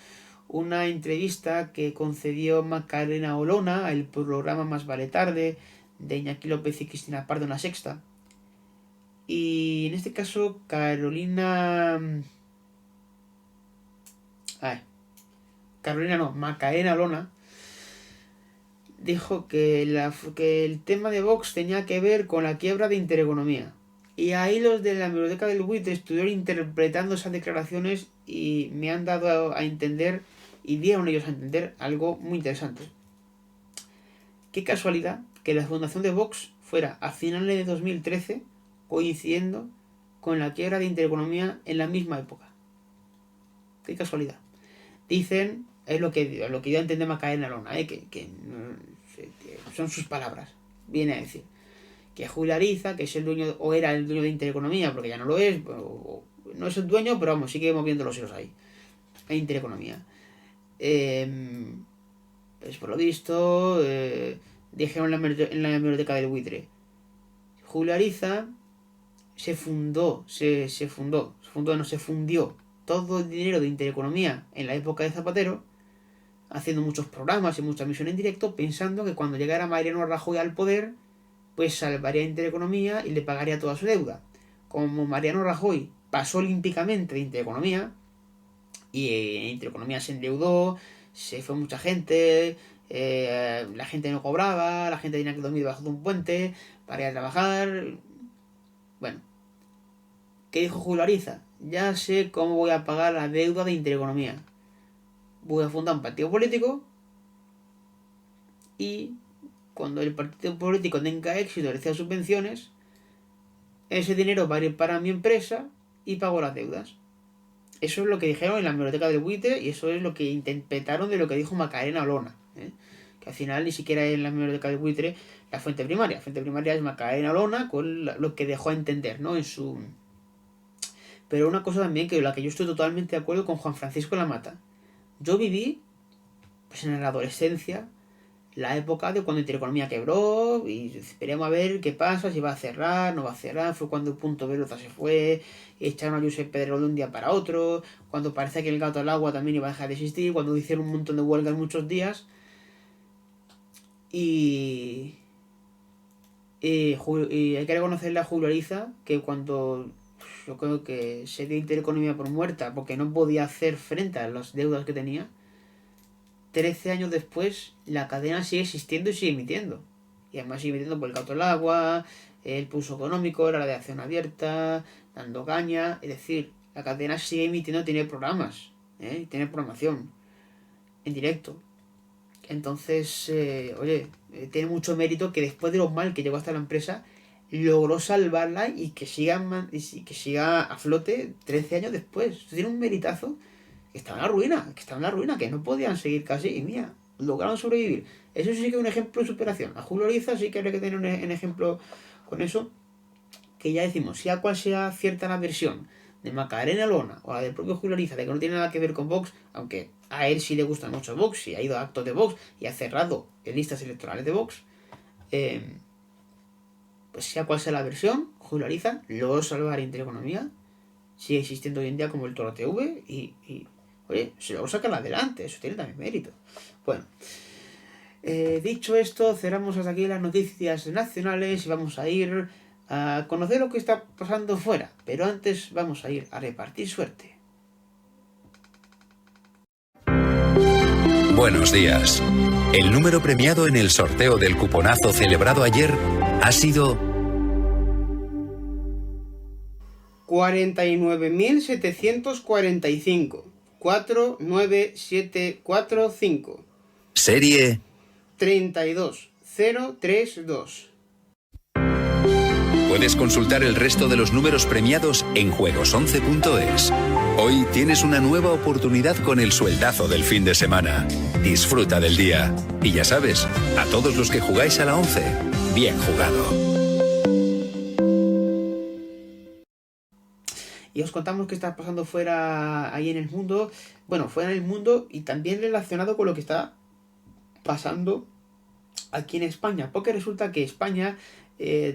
una entrevista que concedió Macarena Olona al programa Más Vale Tarde de Iñaki López y Cristina Pardo en La Sexta. Y en este caso, Macarena Olona dijo que el tema de Vox tenía que ver con la quiebra de Intereconomía. Y ahí los de la biblioteca del Buitre estuvieron interpretando esas declaraciones y me han dado a entender, y dieron ellos a entender, algo muy interesante. Qué casualidad que la fundación de Vox fuera a finales de 2013, coincidiendo con la quiebra de Intereconomía en la misma época. Qué casualidad. Dicen, es lo que yo entendí Macarena Lona, que son sus palabras, viene a decir que Julio Ariza, que es el dueño, o era el dueño de Intereconomía, porque ya no lo es, no es el dueño, pero vamos, sigue moviendo los hilos ahí, en Intereconomía. Pues por lo visto, dijeron en la biblioteca del Buitre, Julio Ariza se fundió todo el dinero de Intereconomía en la época de Zapatero, haciendo muchos programas y muchas misiones en directo, pensando que cuando llegara Mariano Rajoy al poder, pues salvaría Intereconomía y le pagaría toda su deuda. Como Mariano Rajoy pasó olímpicamente de Intereconomía, y Intereconomía se endeudó, se fue mucha gente, la gente no cobraba, la gente tenía que dormir debajo de un puente para ir a trabajar. Bueno, ¿qué dijo Julio Ariza? Ya sé cómo voy a pagar la deuda de Intereconomía. Voy a fundar un partido político y cuando el partido político tenga éxito y reciba subvenciones, ese dinero va a ir para mi empresa y pago las deudas. Eso es lo que dijeron en la biblioteca del Buitre y eso es lo que interpretaron de lo que dijo Macarena Olona. Que al final ni siquiera es en la biblioteca del Buitre la fuente primaria. La fuente primaria es Macarena Olona con lo que dejó a entender, ¿no? En su... Pero una cosa también que la que yo estoy totalmente de acuerdo con Juan Francisco Lamata. Yo viví, pues en la adolescencia, la época de cuando Intereconomía quebró y esperemos a ver qué pasa, si va a cerrar, no va a cerrar, fue cuando el Punto Veloza se fue, echaron a Josep Pedrero de un día para otro, cuando parece que el gato al agua también iba a dejar de existir, cuando hicieron un montón de huelgas muchos días y, y hay que reconocerle a Julio Ariza que cuando yo creo que se dio Intereconomía por muerta porque no podía hacer frente a las deudas que tenía, 13 años después, la cadena sigue existiendo y sigue emitiendo. Y además sigue emitiendo por el gato al agua, el pulso económico, la radiación abierta, dando caña. Es decir, la cadena sigue emitiendo, tiene programas, tiene programación en directo. Entonces, oye, tiene mucho mérito que después de lo mal que llegó hasta la empresa, logró salvarla y que siga a flote 13 años después. Esto tiene un meritazo que estaba en la ruina, que no podían seguir casi, y mira, lograron sobrevivir. Eso sí que es un ejemplo de superación. A Julio Ariza sí que habría que tener un ejemplo con eso, que ya decimos, sea cual sea cierta la versión de Macarena Olona o la del propio Julio Ariza, de que no tiene nada que ver con Vox, aunque a él sí le gusta mucho Vox y ha ido a actos de Vox y ha cerrado en listas electorales de Vox, pues sea cual sea la versión, jugularizan, luego salvar Intereconomía sigue existiendo hoy en día como el Toro TV y oye, se lo sacan adelante, eso tiene también mérito. Bueno, dicho esto, cerramos hasta aquí las noticias nacionales y vamos a ir a conocer lo que está pasando fuera, pero antes vamos a ir a repartir suerte. Buenos días. El número premiado en el sorteo del cuponazo celebrado ayer ha sido 49.745. 49745. serie 32032. Puedes consultar el resto de los números premiados en juegos11.es. Hoy tienes una nueva oportunidad con el sueldazo del fin de semana. Disfruta del día. Y ya sabes, a todos los que jugáis a la 11, bien jugado. Y os contamos qué está pasando fuera ahí en el mundo. Bueno, fuera en el mundo y también relacionado con lo que está pasando aquí en España. Porque resulta que España,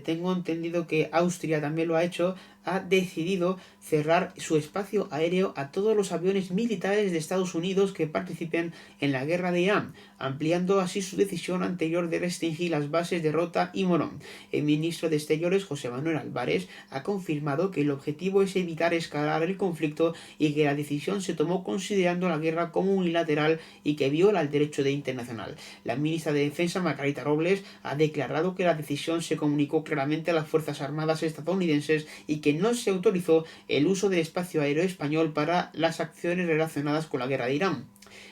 tengo entendido que Austria también lo ha hecho, ha decidido cerrar su espacio aéreo a todos los aviones militares de Estados Unidos que participen en la guerra de Irán, ampliando así su decisión anterior de restringir las bases de Rota y Morón. El ministro de Exteriores, José Manuel Álvarez, ha confirmado que el objetivo es evitar escalar el conflicto y que la decisión se tomó considerando la guerra como unilateral y que viola el derecho internacional. La ministra de Defensa, Margarita Robles, ha declarado que la decisión se comunicó claramente a las Fuerzas Armadas estadounidenses y que no se autorizó el uso del espacio aéreo español para las acciones relacionadas con la guerra de Irán.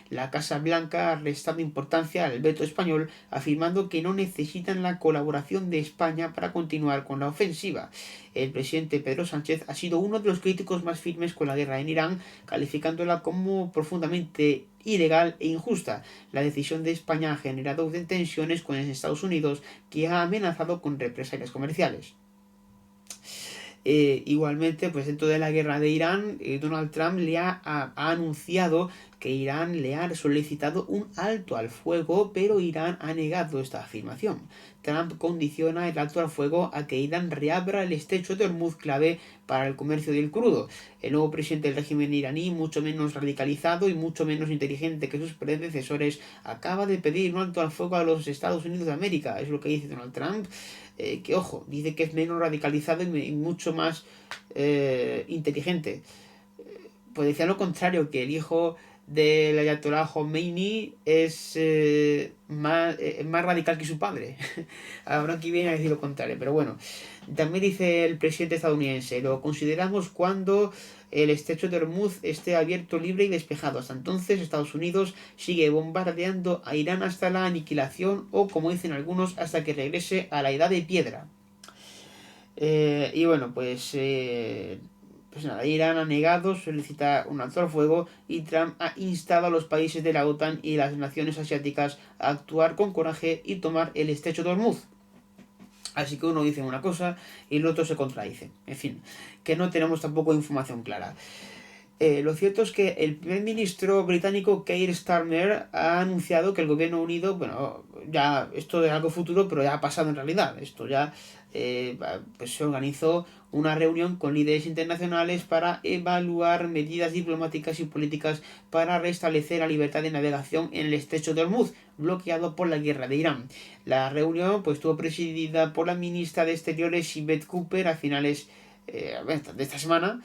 La Casa Blanca ha restado importancia al veto español, afirmando que no necesitan la colaboración de España para continuar con la ofensiva. El presidente Pedro Sánchez ha sido uno de los críticos más firmes con la guerra en Irán, calificándola como profundamente ilegal e injusta. La decisión de España ha generado tensiones con Estados Unidos, que ha amenazado con represalias comerciales. Igualmente, pues dentro de la guerra de Irán, Donald Trump ha anunciado que Irán le ha solicitado un alto al fuego, pero Irán ha negado esta afirmación. Trump condiciona el alto al fuego a que Irán reabra el estrecho de Hormuz, clave para el comercio del crudo. El nuevo presidente del régimen iraní, mucho menos radicalizado y mucho menos inteligente que sus predecesores, acaba de pedir un alto al fuego a los Estados Unidos de América. Es lo que dice Donald Trump. Que ojo, dice que es menos radicalizado y mucho más inteligente. Pues decía lo contrario, que el hijo del Ayatollah Khomeini es más radical que su padre. Ahora aquí viene a decir lo contrario, pero bueno. También dice el presidente estadounidense: lo consideramos cuando el estrecho de Hormuz esté abierto, libre y despejado. Hasta entonces Estados Unidos sigue bombardeando a Irán hasta la aniquilación o, como dicen algunos, hasta que regrese a la edad de piedra. Y bueno, pues nada, Irán ha negado solicitar un alto al fuego y Trump ha instado a los países de la OTAN y las naciones asiáticas a actuar con coraje y tomar el estrecho de Hormuz. Así que uno dice una cosa y el otro se contradice. En fin, que no tenemos tampoco información clara. Lo cierto es que el primer ministro británico Keir Starmer ha anunciado que el Gobierno Unido, bueno, ya esto es algo futuro, pero ya ha pasado en realidad. Esto ya pues se organizó una reunión con líderes internacionales para evaluar medidas diplomáticas y políticas para restablecer la libertad de navegación en el estrecho de Hormuz, bloqueado por la guerra de Irán. La reunión pues estuvo presidida por la ministra de Exteriores Yvette Cooper a finales de esta semana.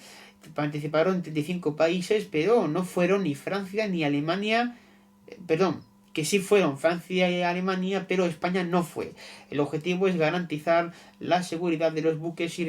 Participaron 35 países, pero no fueron ni Francia ni Alemania, que sí fueron Francia y Alemania, pero España no fue. El objetivo es garantizar la seguridad de los buques y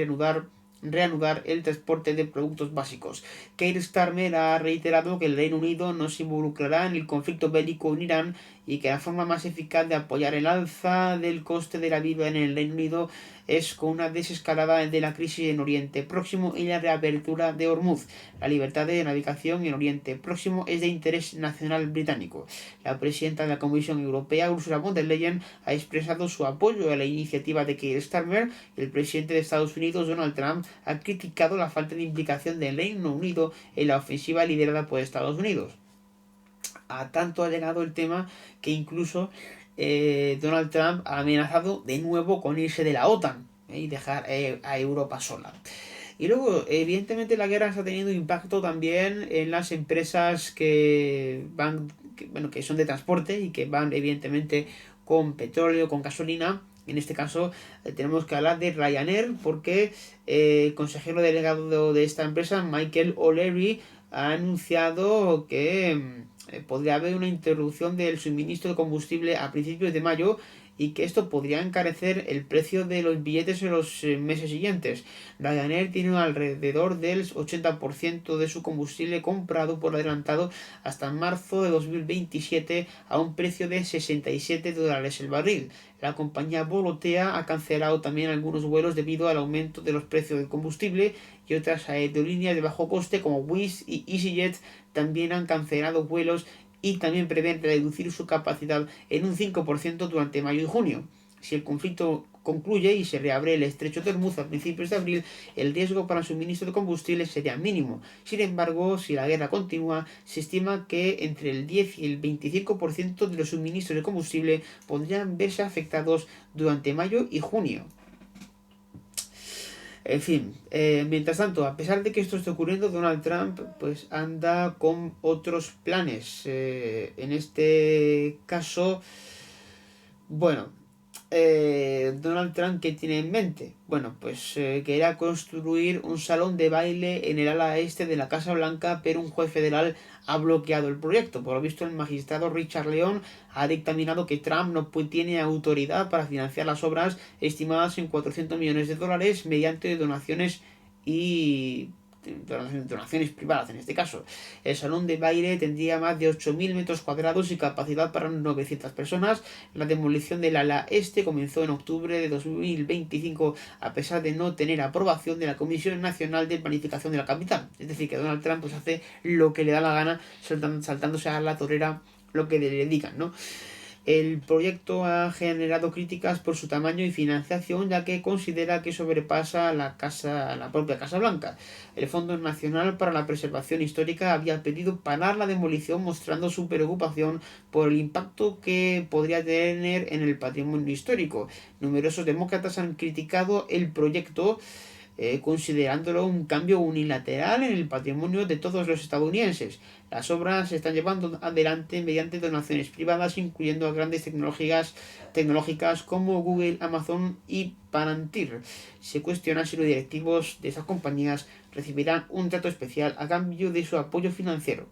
reanudar el transporte de productos básicos. Keir Starmer ha reiterado que el Reino Unido no se involucrará en el conflicto bélico en Irán y que la forma más eficaz de apoyar el alza del coste de la vida en el Reino Unido es con una desescalada de la crisis en Oriente Próximo y la reapertura de Hormuz. La libertad de navegación en Oriente Próximo es de interés nacional británico. La presidenta de la Comisión Europea, Ursula von der Leyen, ha expresado su apoyo a la iniciativa de Keir Starmer y el presidente de Estados Unidos, Donald Trump, ha criticado la falta de implicación del Reino Unido en la ofensiva liderada por Estados Unidos. A tanto ha llegado el tema que incluso Donald Trump ha amenazado de nuevo con irse de la OTAN. y dejar a Europa sola. Y luego, evidentemente, la guerra está teniendo impacto también en las empresas que son de transporte y que van, evidentemente, con petróleo, con gasolina. En este caso, tenemos que hablar de Ryanair, porque el consejero delegado de esta empresa, Michael O'Leary, ha anunciado que podría haber una interrupción del suministro de combustible a principios de mayo y que esto podría encarecer el precio de los billetes en los meses siguientes. Ryanair tiene alrededor del 80% de su combustible comprado por adelantado hasta marzo de 2027 a un precio de $67 el barril. La compañía Volotea ha cancelado también algunos vuelos debido al aumento de los precios del combustible, y otras aerolíneas de bajo coste como Wizz y EasyJet también han cancelado vuelos y también prevén reducir su capacidad en un 5% durante mayo y junio. Si el conflicto concluye y se reabre el estrecho de Hormuz a principios de abril, el riesgo para el suministro de combustible sería mínimo. Sin embargo, si la guerra continúa, se estima que entre el 10 y el 25% de los suministros de combustible podrían verse afectados durante mayo y junio. En fin, mientras tanto, a pesar de que esto esté ocurriendo, Donald Trump pues anda con otros planes. En este caso, bueno, Donald Trump, ¿qué tiene en mente? Bueno, pues quería construir un salón de baile en el ala este de la Casa Blanca, pero un juez federal ha bloqueado el proyecto. Por lo visto, el magistrado Richard Leon ha dictaminado que Trump no tiene autoridad para financiar las obras estimadas en $400 millones mediante donaciones y donaciones privadas en este caso. El salón de baile tendría más de 8.000 metros cuadrados y capacidad para 900 personas. La demolición del ala este comenzó en octubre de 2025 a pesar de no tener aprobación de la Comisión Nacional de Planificación de la Capital. Es decir, que Donald Trump pues hace lo que le da la gana, saltándose a la torera lo que le dedican, ¿no? El proyecto ha generado críticas por su tamaño y financiación, ya que considera que sobrepasa la propia Casa Blanca. El Fondo Nacional para la Preservación Histórica había pedido parar la demolición, mostrando su preocupación por el impacto que podría tener en el patrimonio histórico. Numerosos demócratas han criticado el proyecto, considerándolo un cambio unilateral en el patrimonio de todos los estadounidenses. Las obras se están llevando adelante mediante donaciones privadas, incluyendo a grandes tecnológicas como Google, Amazon y Palantir. Se cuestiona si los directivos de esas compañías recibirán un trato especial a cambio de su apoyo financiero.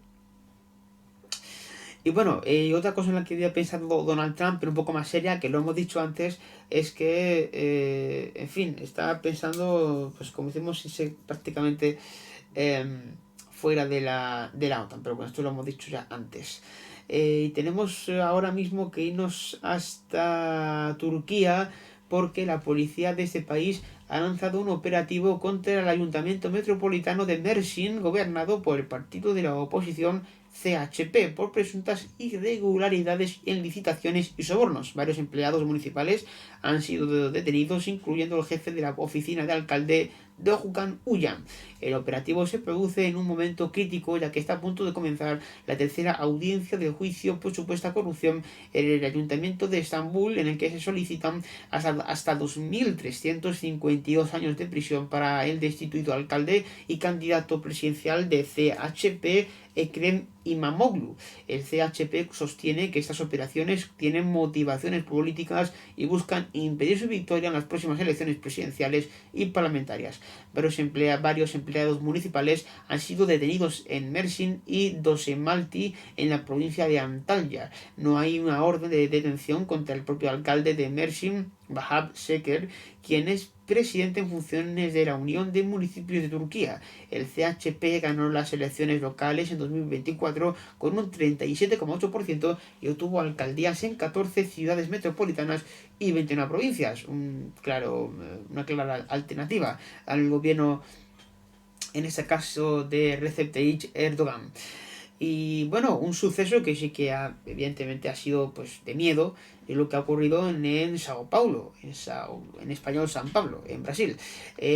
Y bueno, otra cosa en la que había pensado Donald Trump, pero un poco más seria, que lo hemos dicho antes, es que, en fin, está pensando, pues como decimos, irse prácticamente fuera de la OTAN, pero bueno, esto lo hemos dicho ya antes. Tenemos ahora mismo que irnos hasta Turquía, porque la policía de este país ha lanzado un operativo contra el ayuntamiento metropolitano de Mersin, gobernado por el partido de la oposición CHP, por presuntas irregularidades en licitaciones y sobornos. Varios empleados municipales han sido detenidos, incluyendo el jefe de la oficina de alcalde Doğukan Uyan. El operativo se produce en un momento crítico, ya que está a punto de comenzar la tercera audiencia del juicio por supuesta corrupción en el ayuntamiento de Estambul, en el que se solicitan hasta 2.352 años de prisión para el destituido alcalde y candidato presidencial de CHP, Ekrem İmamoğlu. El CHP sostiene que estas operaciones tienen motivaciones políticas y buscan impedir su victoria en las próximas elecciones presidenciales y parlamentarias. Varios empleados municipales han sido detenidos en Mersin y Dosemalti, en la provincia de Antalya. No hay una orden de detención contra el propio alcalde de Mersin, Vahap Şeker, quien es presidente en funciones de la Unión de Municipios de Turquía. El CHP ganó las elecciones locales en 2024 con un 37,8% y obtuvo alcaldías en 14 ciudades metropolitanas y 21 provincias. Una clara alternativa al gobierno, en este caso de Recep Tayyip Erdogan. Y bueno, un suceso que sí que evidentemente ha sido pues de miedo, Es lo que ha ocurrido en Sao Paulo, en español San Pablo, en Brasil.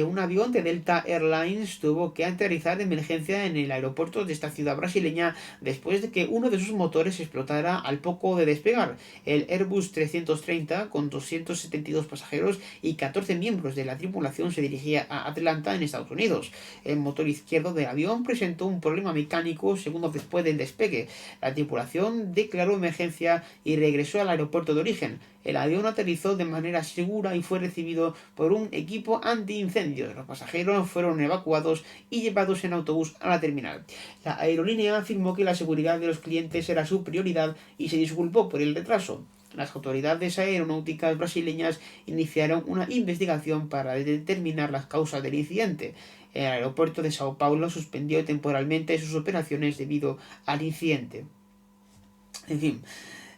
Un avión de Delta Airlines tuvo que aterrizar de emergencia en el aeropuerto de esta ciudad brasileña después de que uno de sus motores explotara al poco de despegar. El Airbus 330, con 272 pasajeros y 14 miembros de la tripulación, se dirigía a Atlanta, en Estados Unidos. El motor izquierdo del avión presentó un problema mecánico segundos después del despegue. La tripulación declaró emergencia y regresó al aeropuerto de origen. El avión aterrizó de manera segura y fue recibido por un equipo antiincendios. Los pasajeros fueron evacuados y llevados en autobús a la terminal. La aerolínea afirmó que la seguridad de los clientes era su prioridad y se disculpó por el retraso. Las autoridades aeronáuticas brasileñas iniciaron una investigación para determinar las causas del incidente. El aeropuerto de Sao Paulo suspendió temporalmente sus operaciones debido al incidente. En fin,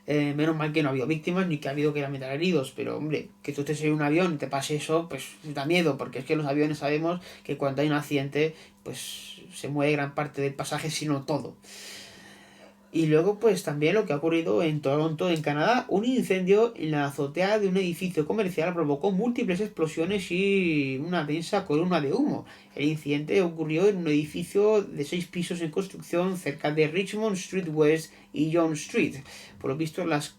menos mal que no ha habido víctimas ni que ha habido que lamentar heridos, pero hombre, que tú estés en un avión y te pase eso, pues da miedo, porque es que los aviones sabemos que cuando hay un accidente, pues se mueve gran parte del pasaje, si no todo. Y luego, pues también lo que ha ocurrido en Toronto, en Canadá, un incendio en la azotea de un edificio comercial provocó múltiples explosiones y una densa columna de humo. El incidente ocurrió en un edificio de 6 pisos en construcción cerca de Richmond Street West y John Street. Por lo visto, las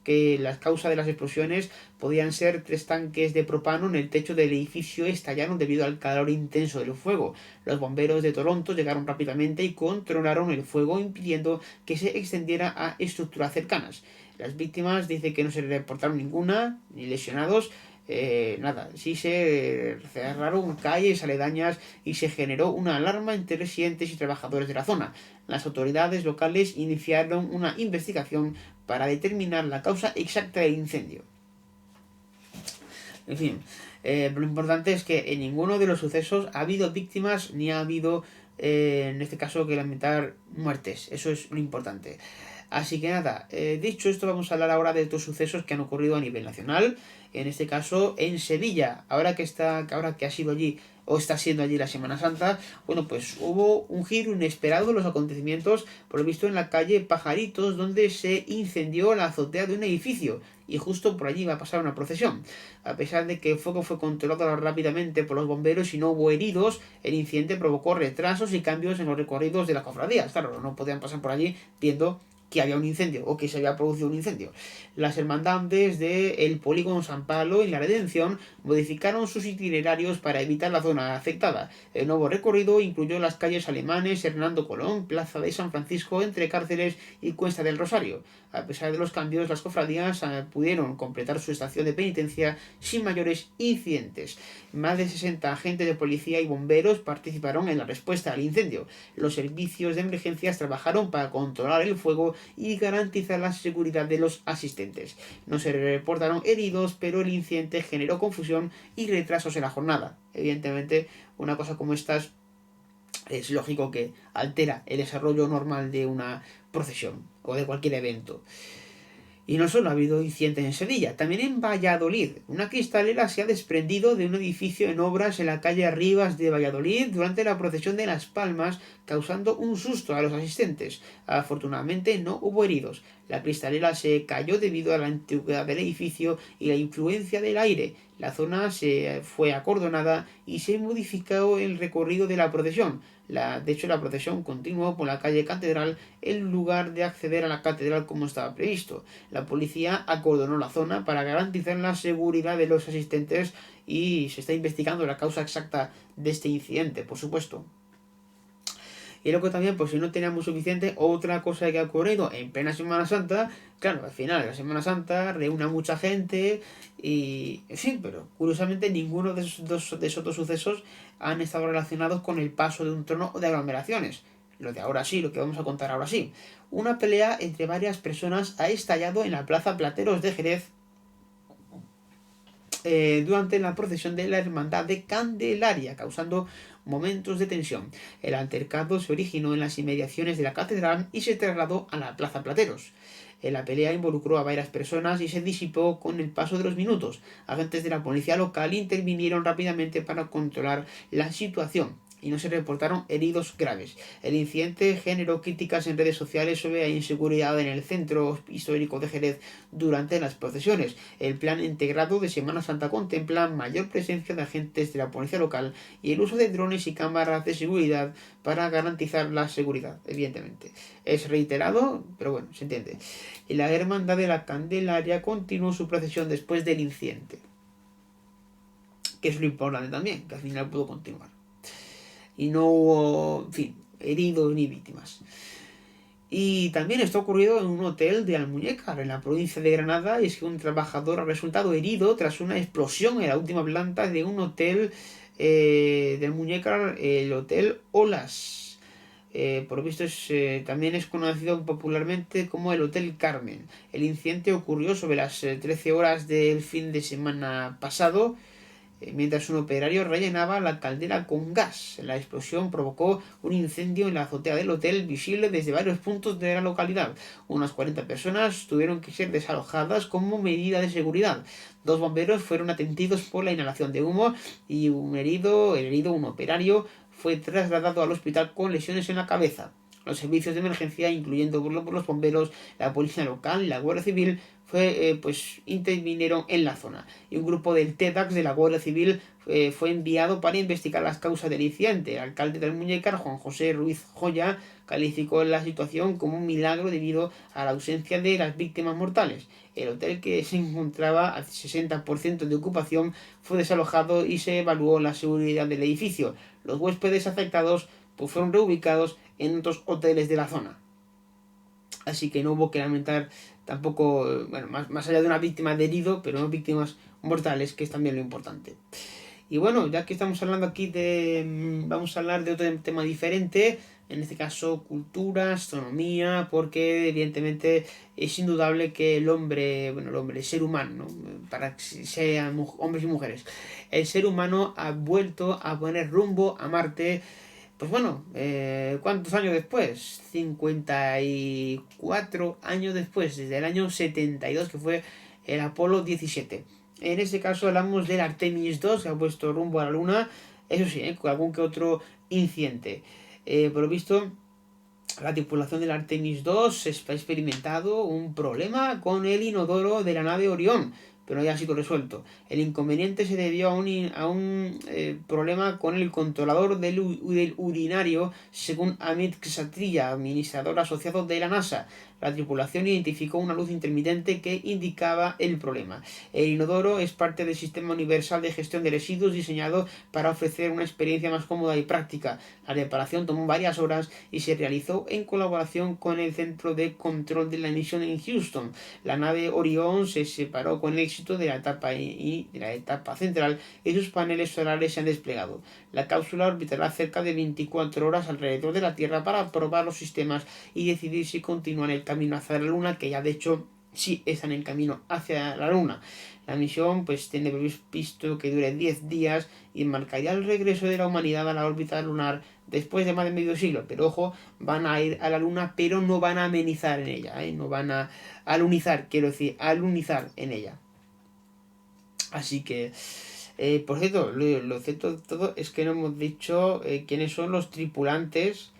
causas de las explosiones podían ser 3 tanques de propano en el techo del edificio estallaron debido al calor intenso del fuego. Los bomberos de Toronto llegaron rápidamente y controlaron el fuego, impidiendo que se extendiera a estructuras cercanas. Las víctimas dicen que no se reportaron ninguna, ni lesionados. Nada, sí se cerraron calles aledañas y se generó una alarma entre residentes y trabajadores de la zona. Las autoridades locales iniciaron una investigación para determinar la causa exacta del incendio. En fin, lo importante es que en ninguno de los sucesos ha habido víctimas ni ha habido, en este caso, que lamentar muertes. Eso es lo importante. Así que nada, dicho esto, vamos a hablar ahora de estos sucesos que han ocurrido a nivel nacional. En este caso, en Sevilla, ahora que ha sido allí o está siendo allí la Semana Santa, bueno, pues hubo un giro inesperado de los acontecimientos, por lo visto en la calle Pajaritos, donde se incendió la azotea de un edificio y justo por allí va a pasar una procesión. A pesar de que el fuego fue controlado rápidamente por los bomberos y no hubo heridos, el incidente provocó retrasos y cambios en los recorridos de las cofradías. Claro, no podían pasar por allí viendo que había un incendio o que se había producido un incendio. Las hermandades del polígono San Pablo y la Redención modificaron sus itinerarios para evitar la zona afectada. El nuevo recorrido incluyó las calles Alemanes, Hernando Colón, Plaza de San Francisco, Entre Cárceles y Cuesta del Rosario. A pesar de los cambios, las cofradías pudieron completar su estación de penitencia sin mayores incidentes. Más de 60 agentes de policía y bomberos participaron en la respuesta al incendio. Los servicios de emergencias trabajaron para controlar el fuego y garantizar la seguridad de los asistentes. No se reportaron heridos, pero el incidente generó confusión y retrasos en la jornada. Evidentemente, una cosa como estas es lógico que altera el desarrollo normal de una procesión o de cualquier evento. Y no solo ha habido incidentes en Sevilla, también en Valladolid. Una cristalera se ha desprendido de un edificio en obras en la calle Rivas de Valladolid durante la procesión de Las Palmas, causando un susto a los asistentes. Afortunadamente no hubo heridos. La cristalera se cayó debido a la antigüedad del edificio y la influencia del aire. La zona se fue acordonada y se modificó el recorrido de la procesión. De hecho, la procesión continuó por la calle Catedral en lugar de acceder a la catedral como estaba previsto. La policía acordonó la zona para garantizar la seguridad de los asistentes y se está investigando la causa exacta de este incidente, por supuesto. Y luego también, pues si no teníamos suficiente, otra cosa que ha ocurrido en plena Semana Santa, claro, al final la Semana Santa reúne a mucha gente y, en fin, pero curiosamente ninguno de esos dos sucesos han estado relacionados con el paso de un trono o de aglomeraciones. Lo de ahora sí, lo que vamos a contar ahora sí. Una pelea entre varias personas ha estallado en la Plaza Plateros de Jerez durante la procesión de la Hermandad de Candelaria, causando momentos de tensión. El altercado se originó en las inmediaciones de la catedral y se trasladó a la Plaza Plateros. La pelea involucró a varias personas y se disipó con el paso de los minutos. Agentes de la policía local intervinieron rápidamente para controlar la situación. y no se reportaron heridos graves. El incidente generó críticas en redes sociales sobre la inseguridad en el centro histórico de Jerez durante las procesiones. El plan integrado de Semana Santa contempla mayor presencia de agentes de la policía local y el uso de drones y cámaras de seguridad para garantizar la seguridad, evidentemente. Es reiterado, pero bueno, se entiende. Y la Hermandad de la Candelaria continuó su procesión después del incidente, que es lo importante también, que al final pudo continuar. Y no hubo, en fin, heridos ni víctimas. Y también esto ha ocurrido en un hotel de Almuñécar, en la provincia de Granada, y es que un trabajador ha resultado herido tras una explosión en la última planta de un hotel de Almuñécar, el Hotel Olas. Por lo visto también es conocido popularmente como el Hotel Carmen. El incidente ocurrió sobre las 13 horas del fin de semana pasado, mientras un operario rellenaba la caldera con gas. La explosión provocó un incendio en la azotea del hotel, visible desde varios puntos de la localidad. Unas 40 personas tuvieron que ser desalojadas como medida de seguridad. 2 bomberos fueron atendidos por la inhalación de humo y el herido, un operario, fue trasladado al hospital con lesiones en la cabeza. Los servicios de emergencia, incluyendo los bomberos, la policía local y la Guardia Civil, intervinieron en la zona. Y un grupo del TEDx de la Guardia Civil fue enviado para investigar las causas del incidente. El alcalde del Almuñécar, Juan José Ruiz Joya, calificó la situación como un milagro debido a la ausencia de las víctimas mortales. El hotel, que se encontraba al 60% de ocupación, fue desalojado y se evaluó la seguridad del edificio. Los huéspedes afectados fueron reubicados en otros hoteles de la zona. Así que no hubo que lamentar tampoco, bueno, más allá de una víctima de herido, pero no víctimas mortales, que es también lo importante. Y bueno, ya que estamos hablando aquí vamos a hablar de otro tema diferente, en este caso cultura, astronomía, porque evidentemente es indudable que el ser humano, ¿no? Para que sean hombres y mujeres, el ser humano ha vuelto a poner rumbo a Marte. Pues bueno, ¿cuántos años después? 54 años después, desde el año 72, que fue el Apolo 17. En este caso hablamos del Artemis 2, que ha puesto rumbo a la Luna, eso sí, con algún que otro incidente. Por lo visto, la tripulación del Artemis 2 ha experimentado un problema con el inodoro de la nave Orión, pero no haya sido resuelto. El inconveniente se debió a un problema con el controlador del urinario, según Amit Kshatriya, administrador asociado de la NASA. La tripulación identificó una luz intermitente que indicaba el problema. El inodoro es parte del Sistema Universal de Gestión de Residuos diseñado para ofrecer una experiencia más cómoda y práctica. La reparación tomó varias horas y se realizó en colaboración con el Centro de Control de la Misión en Houston. La nave Orión se separó con éxito de la etapa central y sus paneles solares se han desplegado. La cápsula orbitará cerca de 24 horas alrededor de la Tierra para probar los sistemas y decidir si continúan el camino hacia la Luna, que ya de hecho sí están en camino hacia la Luna. La misión tiene previsto que dure 10 días y marcaría el regreso de la humanidad a la órbita lunar después de más de medio siglo. Pero ojo, van a ir a la Luna, pero no van a amenizar en ella, no van a alunizar, alunizar en ella. Así que, por cierto, lo cierto de todo es que no hemos dicho quiénes son los tripulantes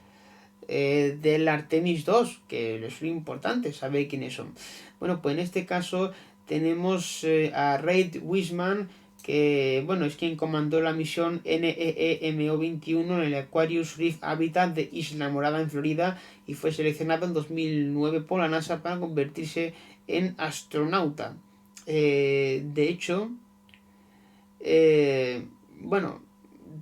del Artemis 2, que es lo importante saber quiénes son. Bueno, pues en este caso tenemos a Reid Wiseman, que es quien comandó la misión NEEMO-21 en el Aquarius Reef Habitat de Isla Morada en Florida y fue seleccionado en 2009 por la NASA para convertirse en astronauta. De hecho,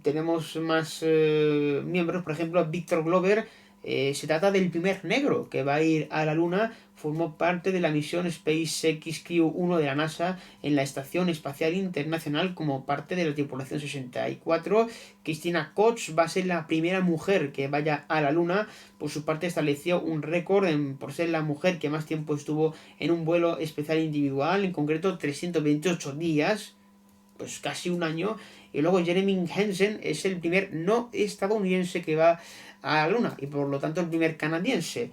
tenemos más miembros, por ejemplo, Victor Glover. Se trata del primer negro que va a ir a la Luna. Formó parte de la misión SpaceX Crew-1 de la NASA en la Estación Espacial Internacional como parte de la tripulación 64. Christina Koch va a ser la primera mujer que vaya a la Luna. Por su parte estableció un récord por ser la mujer que más tiempo estuvo en un vuelo espacial individual, en concreto 328 días, casi un año. Y luego Jeremy Hansen es el primer no estadounidense que va a la Luna y por lo tanto el primer canadiense.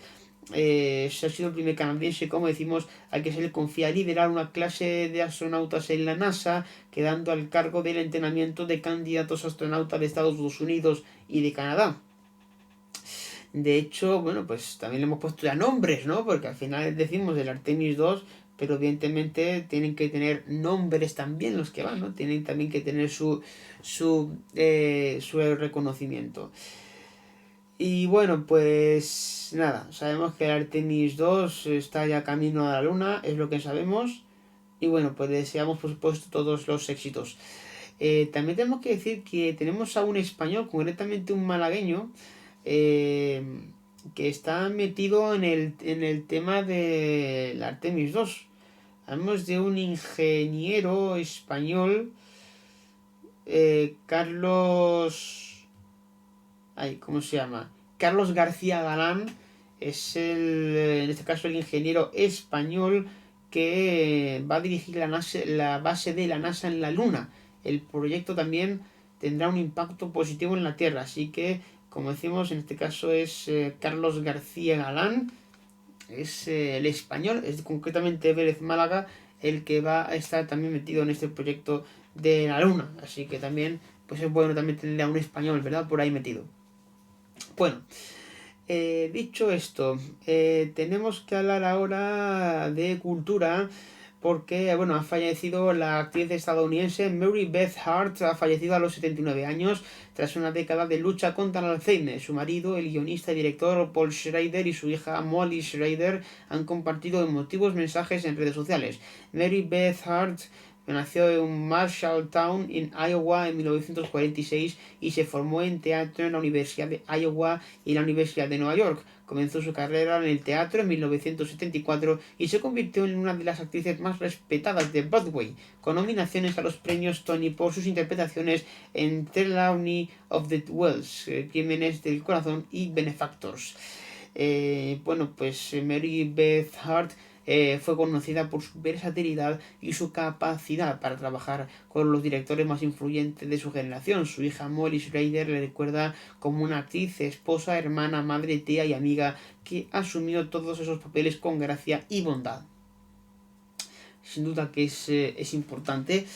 se ha sido el primer canadiense, como decimos, al que se le confía liderar una clase de astronautas en la NASA, quedando al cargo del entrenamiento de candidatos astronautas de Estados Unidos y de Canadá. De hecho, bueno, pues también le hemos puesto ya nombres, ¿no? Porque al final decimos del Artemis 2, pero evidentemente tienen que tener nombres también los que van, ¿no? Tienen también que tener su reconocimiento. Y bueno, pues nada, sabemos que el Artemis 2 está ya camino a la Luna, es lo que sabemos. Y bueno, pues deseamos por supuesto todos los éxitos. También tenemos que decir que tenemos a un español, concretamente un malagueño, eh, que está metido en el tema del Artemis 2. Hablamos de un ingeniero español, Carlos... Ay, ¿cómo se llama? Carlos García Galán es en este caso el ingeniero español que va a dirigir la base de la NASA en la Luna. El proyecto también tendrá un impacto positivo en la Tierra, así que, como decimos, en este caso es Carlos García Galán, es el español, es concretamente Vélez Málaga, el que va a estar también metido en este proyecto de la Luna, así que también, pues es bueno también tener a un español, ¿verdad?, por ahí metido. Bueno, dicho esto, tenemos que hablar ahora de cultura porque, bueno, ha fallecido la actriz estadounidense Mary Beth Hart, ha fallecido a los 79 años tras una década de lucha contra el Alzheimer. Su marido, el guionista y director Paul Schrader, y su hija Molly Schrader han compartido emotivos mensajes en redes sociales. Mary Beth Hart nació en Marshalltown, en Iowa, en 1946 y se formó en teatro en la Universidad de Iowa y la Universidad de Nueva York. Comenzó su carrera en el teatro en 1974 y se convirtió en una de las actrices más respetadas de Broadway, con nominaciones a los premios Tony por sus interpretaciones en Trelawney of the Wells, Crímenes del Corazón y Benefactors. Bueno, pues Mary Beth Hart fue conocida por su versatilidad y su capacidad para trabajar con los directores más influyentes de su generación. Su hija Molly Schrader le recuerda como una actriz, esposa, hermana, madre, tía y amiga que asumió todos esos papeles con gracia y bondad. Sin duda que es importante.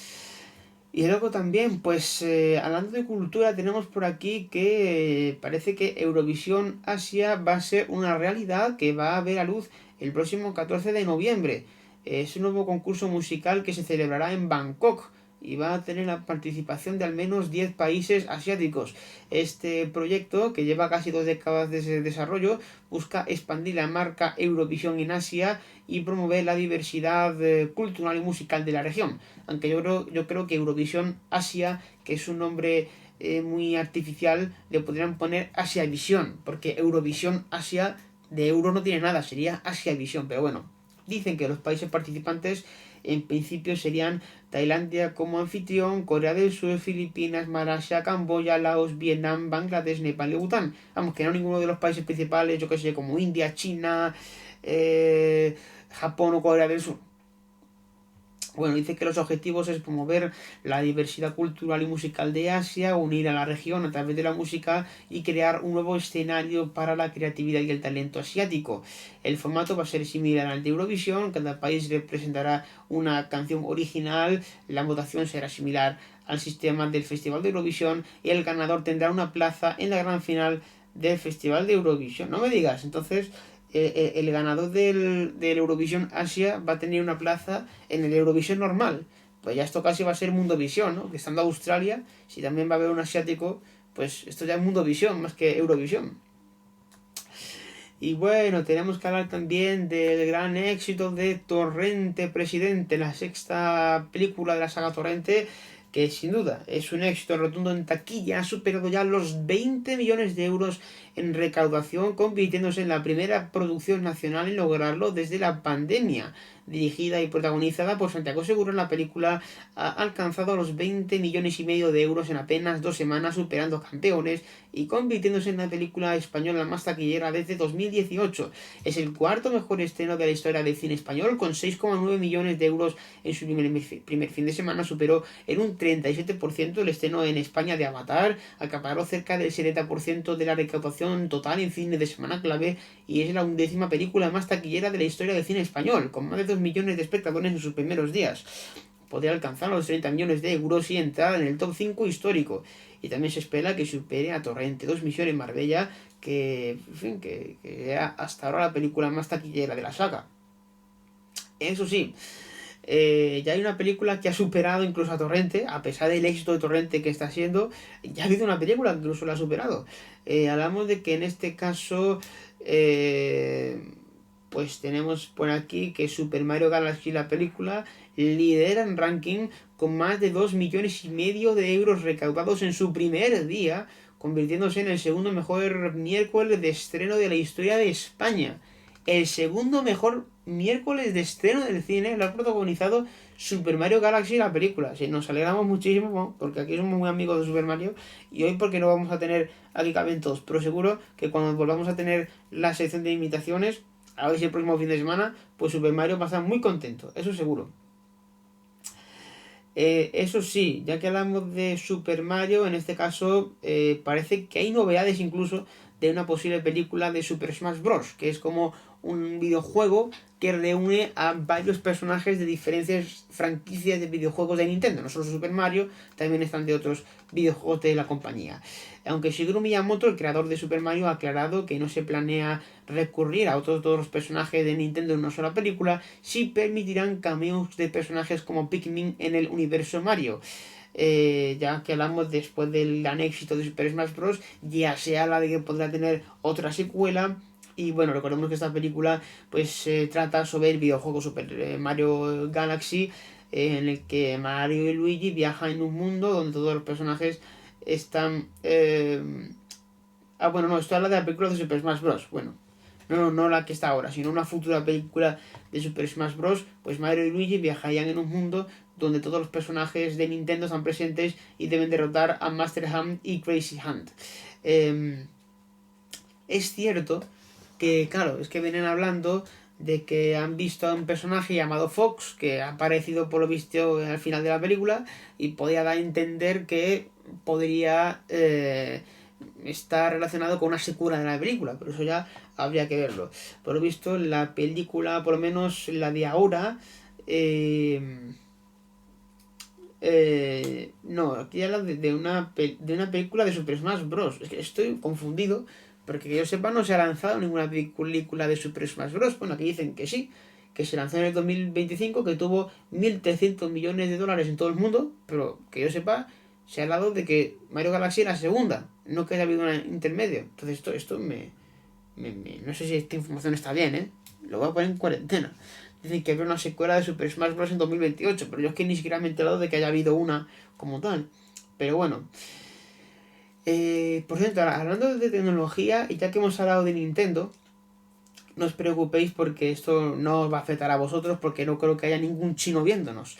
Y luego también, pues hablando de cultura, tenemos por aquí que parece que Eurovisión Asia va a ser una realidad que va a ver a luz el próximo 14 de noviembre. Es un nuevo concurso musical que se celebrará en Bangkok y va a tener la participación de al menos 10 países asiáticos. Este proyecto, que lleva casi 2 décadas de desarrollo, busca expandir la marca Eurovisión en Asia y promover la diversidad cultural y musical de la región. Aunque yo creo que Eurovisión Asia, que es un nombre muy artificial, le podrían poner Asiavisión, porque Eurovisión Asia de euro no tiene nada, sería Asiavisión, pero bueno, dicen que los países participantes en principio serían Tailandia como anfitrión, Corea del Sur, Filipinas, Malasia, Camboya, Laos, Vietnam, Bangladesh, Nepal y Bután. Vamos, que no ninguno de los países principales, yo que sé, como India, China, Japón o Corea del Sur. Bueno, dice que los objetivos es promover la diversidad cultural y musical de Asia, unir a la región a través de la música y crear un nuevo escenario para la creatividad y el talento asiático. El formato va a ser similar al de Eurovisión, cada país representará una canción original, la votación será similar al sistema del Festival de Eurovisión y el ganador tendrá una plaza en la gran final del Festival de Eurovisión. No me digas, entonces el ganador del Eurovisión Asia va a tener una plaza en el Eurovisión normal. Pues ya esto casi va a ser Mundovisión, ¿no? Que estando Australia, si también va a haber un asiático, pues esto ya es Mundovisión más que Eurovisión. Y bueno, tenemos que hablar también del gran éxito de Torrente Presidente, la sexta película de la saga Torrente, que sin duda es un éxito rotundo en taquilla, ha superado ya los 20 millones de euros en recaudación, convirtiéndose en la primera producción nacional en lograrlo desde la pandemia. Dirigida y protagonizada por Santiago Segura, la película ha alcanzado los 20 millones y medio de euros en apenas 2 semanas, superando Campeones y convirtiéndose en la película española más taquillera desde 2018. Es el cuarto mejor estreno de la historia del cine español, con 6,9 millones de euros en su primer fin de semana. Superó en un 37% el estreno en España de Avatar, acaparó cerca del 70% de la recaudación recaudación total en cine de semana clave y es la 11ª película más taquillera de la historia del cine español, con más de 2 millones de espectadores en sus primeros días. Podría alcanzar los 30 millones de euros y entrar en el top 5 histórico. Y también se espera que supere a Torrente 2 Misiones Marbella, que, en fin, que era hasta ahora la película más taquillera de la saga. Eso sí, ya hay una película que ha superado incluso a Torrente, a pesar del éxito de Torrente que está siendo, ya ha habido una película que incluso la ha superado. Hablamos de que en este caso, pues tenemos por aquí que Super Mario Galaxy, la película, lidera en ranking con más de 2,5 millones de euros recaudados en su primer día, convirtiéndose en el segundo mejor miércoles de estreno de la historia de España. El segundo mejor miércoles de estreno del cine lo ha protagonizado Super Mario Galaxy, la película. Sí, nos alegramos muchísimo porque aquí somos muy amigos de Super Mario y hoy porque no vamos a tener aquí caben todos, pero seguro que cuando volvamos a tener la sección de imitaciones, a ver si el próximo fin de semana, pues Super Mario va a estar muy contento, eso seguro. Eso sí, ya que hablamos de Super Mario, en este caso parece que hay novedades incluso de una posible película de Super Smash Bros., que es como un videojuego que reúne a varios personajes de diferentes franquicias de videojuegos de Nintendo. No solo Super Mario, también están de otros videojuegos de la compañía. Aunque Shigeru Miyamoto, el creador de Super Mario, ha aclarado que no se planea recurrir a todos los personajes de Nintendo en una sola película, sí permitirán cameos de personajes como Pikmin en el universo Mario. Ya que hablamos después del gran éxito de Super Smash Bros., ya se habla de que podrá tener otra secuela. Y bueno, recordemos que esta película pues trata sobre el videojuego Super Mario Galaxy, en el que Mario y Luigi viajan en un mundo donde todos los personajes están... bueno, no, esto habla de la película de Super Smash Bros. Bueno, no la que está ahora, sino una futura película de Super Smash Bros. Pues Mario y Luigi viajarían en un mundo donde todos los personajes de Nintendo están presentes y deben derrotar a Master Hand y Crazy Hand. Es cierto que, claro, es que vienen hablando de que han visto a un personaje llamado Fox, que ha aparecido por lo visto al final de la película, y podía dar a entender que podría estar relacionado con una secuela de la película, pero eso ya habría que verlo. Por lo visto, la película, por lo menos la de ahora, no, aquí habla de una película de Super Smash Bros. Es que estoy confundido, porque que yo sepa no se ha lanzado ninguna película de Super Smash Bros. Bueno, aquí dicen que sí, que se lanzó en el 2025, que tuvo 1.300 millones de dólares en todo el mundo, pero que yo sepa, se ha hablado de que Mario Galaxy era la segunda, no que haya habido un intermedio. Entonces esto no sé si esta información está bien, ¿eh? Lo voy a poner en cuarentena. Dicen que había una secuela de Super Smash Bros. En 2028, pero yo es que ni siquiera me he enterado de que haya habido una como tal. Pero bueno. Por cierto, hablando de tecnología, y ya que hemos hablado de Nintendo, no os preocupéis porque esto no os va a afectar a vosotros, porque no creo que haya ningún chino viéndonos.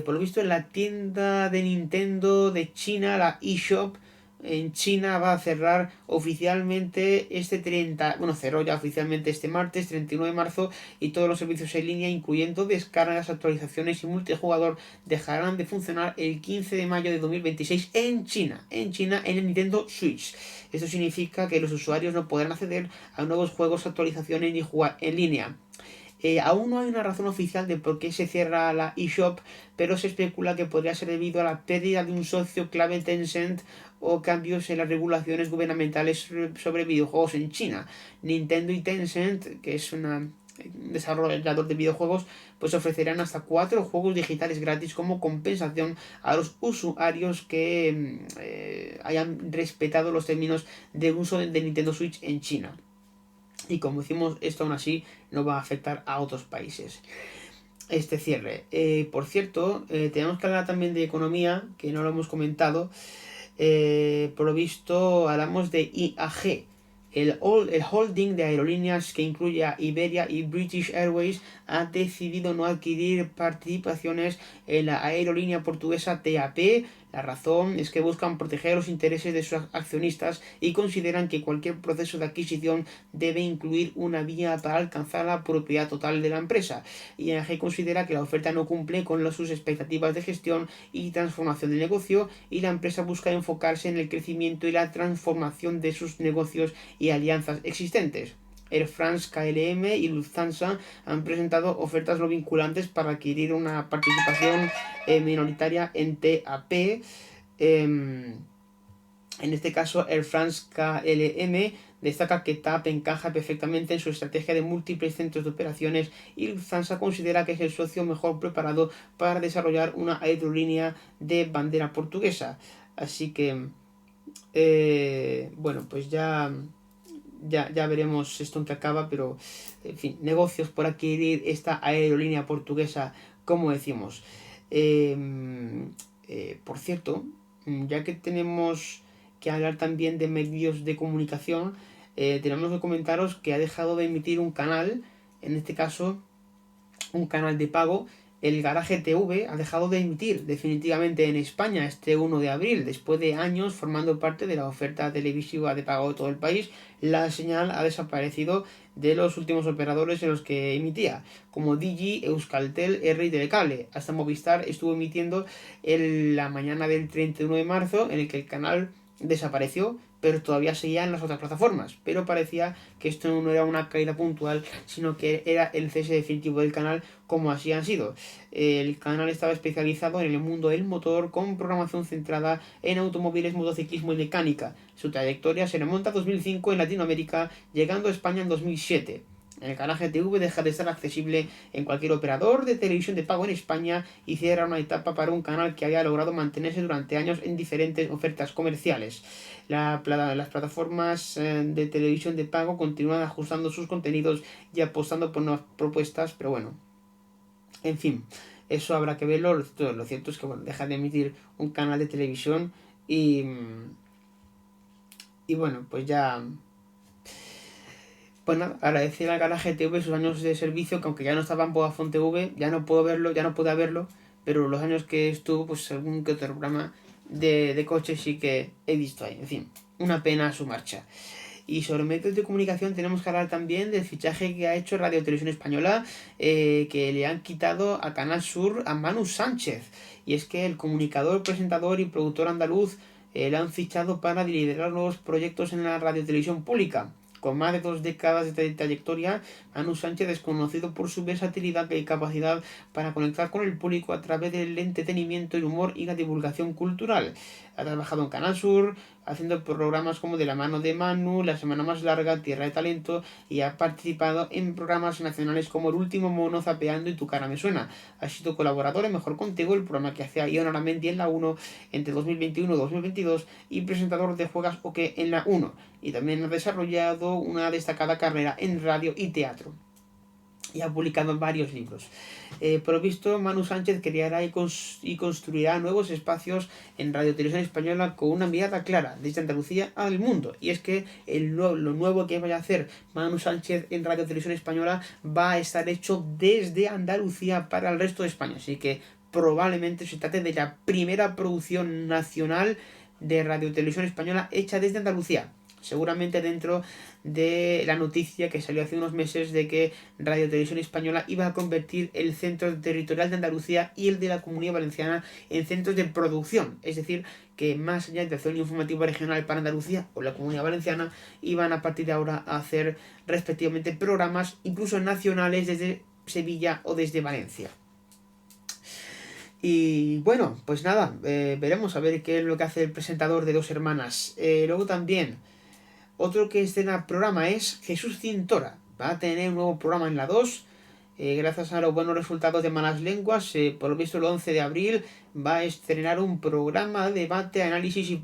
Por lo visto, en la tienda de Nintendo de China, la eShop, en China va a cerrar oficialmente cerró ya oficialmente este martes 39 de marzo y todos los servicios en línea, incluyendo descargas, actualizaciones y multijugador, dejarán de funcionar el 15 de mayo de 2026 en China, en el Nintendo Switch. Esto significa que los usuarios no podrán acceder a nuevos juegos, actualizaciones ni jugar en línea. Aún no hay una razón oficial de por qué se cierra la eShop, pero se especula que podría ser debido a la pérdida de un socio clave Tencent o cambios en las regulaciones gubernamentales sobre videojuegos en China. Nintendo y Tencent, que es un desarrollador de videojuegos, pues ofrecerán hasta 4 juegos digitales gratis como compensación a los usuarios que hayan respetado los términos de uso de Nintendo Switch en China. Y como decimos, esto aún así no va a afectar a otros países. Este cierre. Por cierto, tenemos que hablar también de economía, que no lo hemos comentado. Por lo visto, hablamos de IAG. El holding de aerolíneas que incluye a Iberia y British Airways ha decidido no adquirir participaciones en la aerolínea portuguesa TAP, La razón es que buscan proteger los intereses de sus accionistas y consideran que cualquier proceso de adquisición debe incluir una vía para alcanzar la propiedad total de la empresa. ING considera que la oferta no cumple con sus expectativas de gestión y transformación del negocio, y la empresa busca enfocarse en el crecimiento y la transformación de sus negocios y alianzas existentes. Air France, KLM y Lufthansa han presentado ofertas no vinculantes para adquirir una participación minoritaria en TAP. En este caso, Air France KLM destaca que TAP encaja perfectamente en su estrategia de múltiples centros de operaciones, y Lufthansa considera que es el socio mejor preparado para desarrollar una aerolínea de bandera portuguesa. Así que, bueno, pues ya veremos esto en qué acaba, pero en fin, negocios por adquirir esta aerolínea portuguesa, como decimos. Por cierto, ya que tenemos que hablar también de medios de comunicación, tenemos que comentaros que ha dejado de emitir un canal, en este caso un canal de pago. El Garaje TV ha dejado de emitir definitivamente en España este 1 de abril, después de años formando parte de la oferta televisiva de pago de todo el país. La señal ha desaparecido de los últimos operadores en los que emitía, como Digi, Euskaltel, R y Telecable. Hasta Movistar estuvo emitiendo la mañana del 31 de marzo, en el que el canal desapareció, pero todavía seguía en las otras plataformas. Pero parecía que esto no era una caída puntual, sino que era el cese definitivo del canal, como así han sido. El canal estaba especializado en el mundo del motor, con programación centrada en automóviles, motociclismo y mecánica. Su trayectoria se remonta a 2005 en Latinoamérica, llegando a España en 2007. El Garaje TV deja de estar accesible en cualquier operador de televisión de pago en España y cierra una etapa para un canal que había logrado mantenerse durante años en diferentes ofertas comerciales. Las plataformas de televisión de pago continúan ajustando sus contenidos y apostando por nuevas propuestas, pero bueno, en fin, eso habrá que verlo. Lo cierto es que, bueno, deja de emitir un canal de televisión y bueno, pues ya... Pues nada, agradecer al Garaje TV sus años de servicio, que aunque ya no estaba en Vodafone TV, ya no puedo verlo, pero los años que estuvo, pues algún que otro programa de coche sí que he visto ahí. En fin, una pena su marcha. Y sobre medios de comunicación tenemos que hablar también del fichaje que ha hecho Radio Televisión Española, que le han quitado a Canal Sur a Manu Sánchez. Y es que el comunicador, presentador y productor andaluz le han fichado para liderar nuevos proyectos en la radio televisión pública. Con más de 2 décadas de trayectoria, Manu Sánchez es conocido por su versatilidad y capacidad para conectar con el público a través del entretenimiento, el humor y la divulgación cultural. Ha trabajado en Canal Sur, haciendo programas como De la mano de Manu, La semana más larga, Tierra de Talento, y ha participado en programas nacionales como El último mono, Zapeando y Tu cara me suena. Ha sido colaborador en Mejor Contigo, el programa que hacía Ion Aramendi en la 1 entre 2021 y 2022, y presentador de Juegas o qué en la 1. Y también ha desarrollado una destacada carrera en radio y teatro. Y ha publicado varios libros. Por lo visto, Manu Sánchez creará y construirá nuevos espacios en Radio Televisión Española con una mirada clara desde Andalucía al mundo. Y es que lo nuevo que vaya a hacer Manu Sánchez en Radio Televisión Española va a estar hecho desde Andalucía para el resto de España. Así que probablemente se trate de la primera producción nacional de Radio Televisión Española hecha desde Andalucía. Seguramente dentro de la noticia que salió hace unos meses de que Radio Televisión Española iba a convertir el centro territorial de Andalucía y el de la Comunidad Valenciana en centros de producción. Es decir, que más allá de hacer un informativo regional para Andalucía o la Comunidad Valenciana, iban a partir de ahora a hacer respectivamente programas incluso nacionales desde Sevilla o desde Valencia. Y bueno, pues nada, veremos a ver qué es lo que hace el presentador de Dos Hermanas. Luego también, otro que estrena programa es Jesús Cintora. Va a tener un nuevo programa en la 2. Gracias a los buenos resultados de Malas Lenguas, por lo visto el 11 de abril va a estrenar un programa de debate, análisis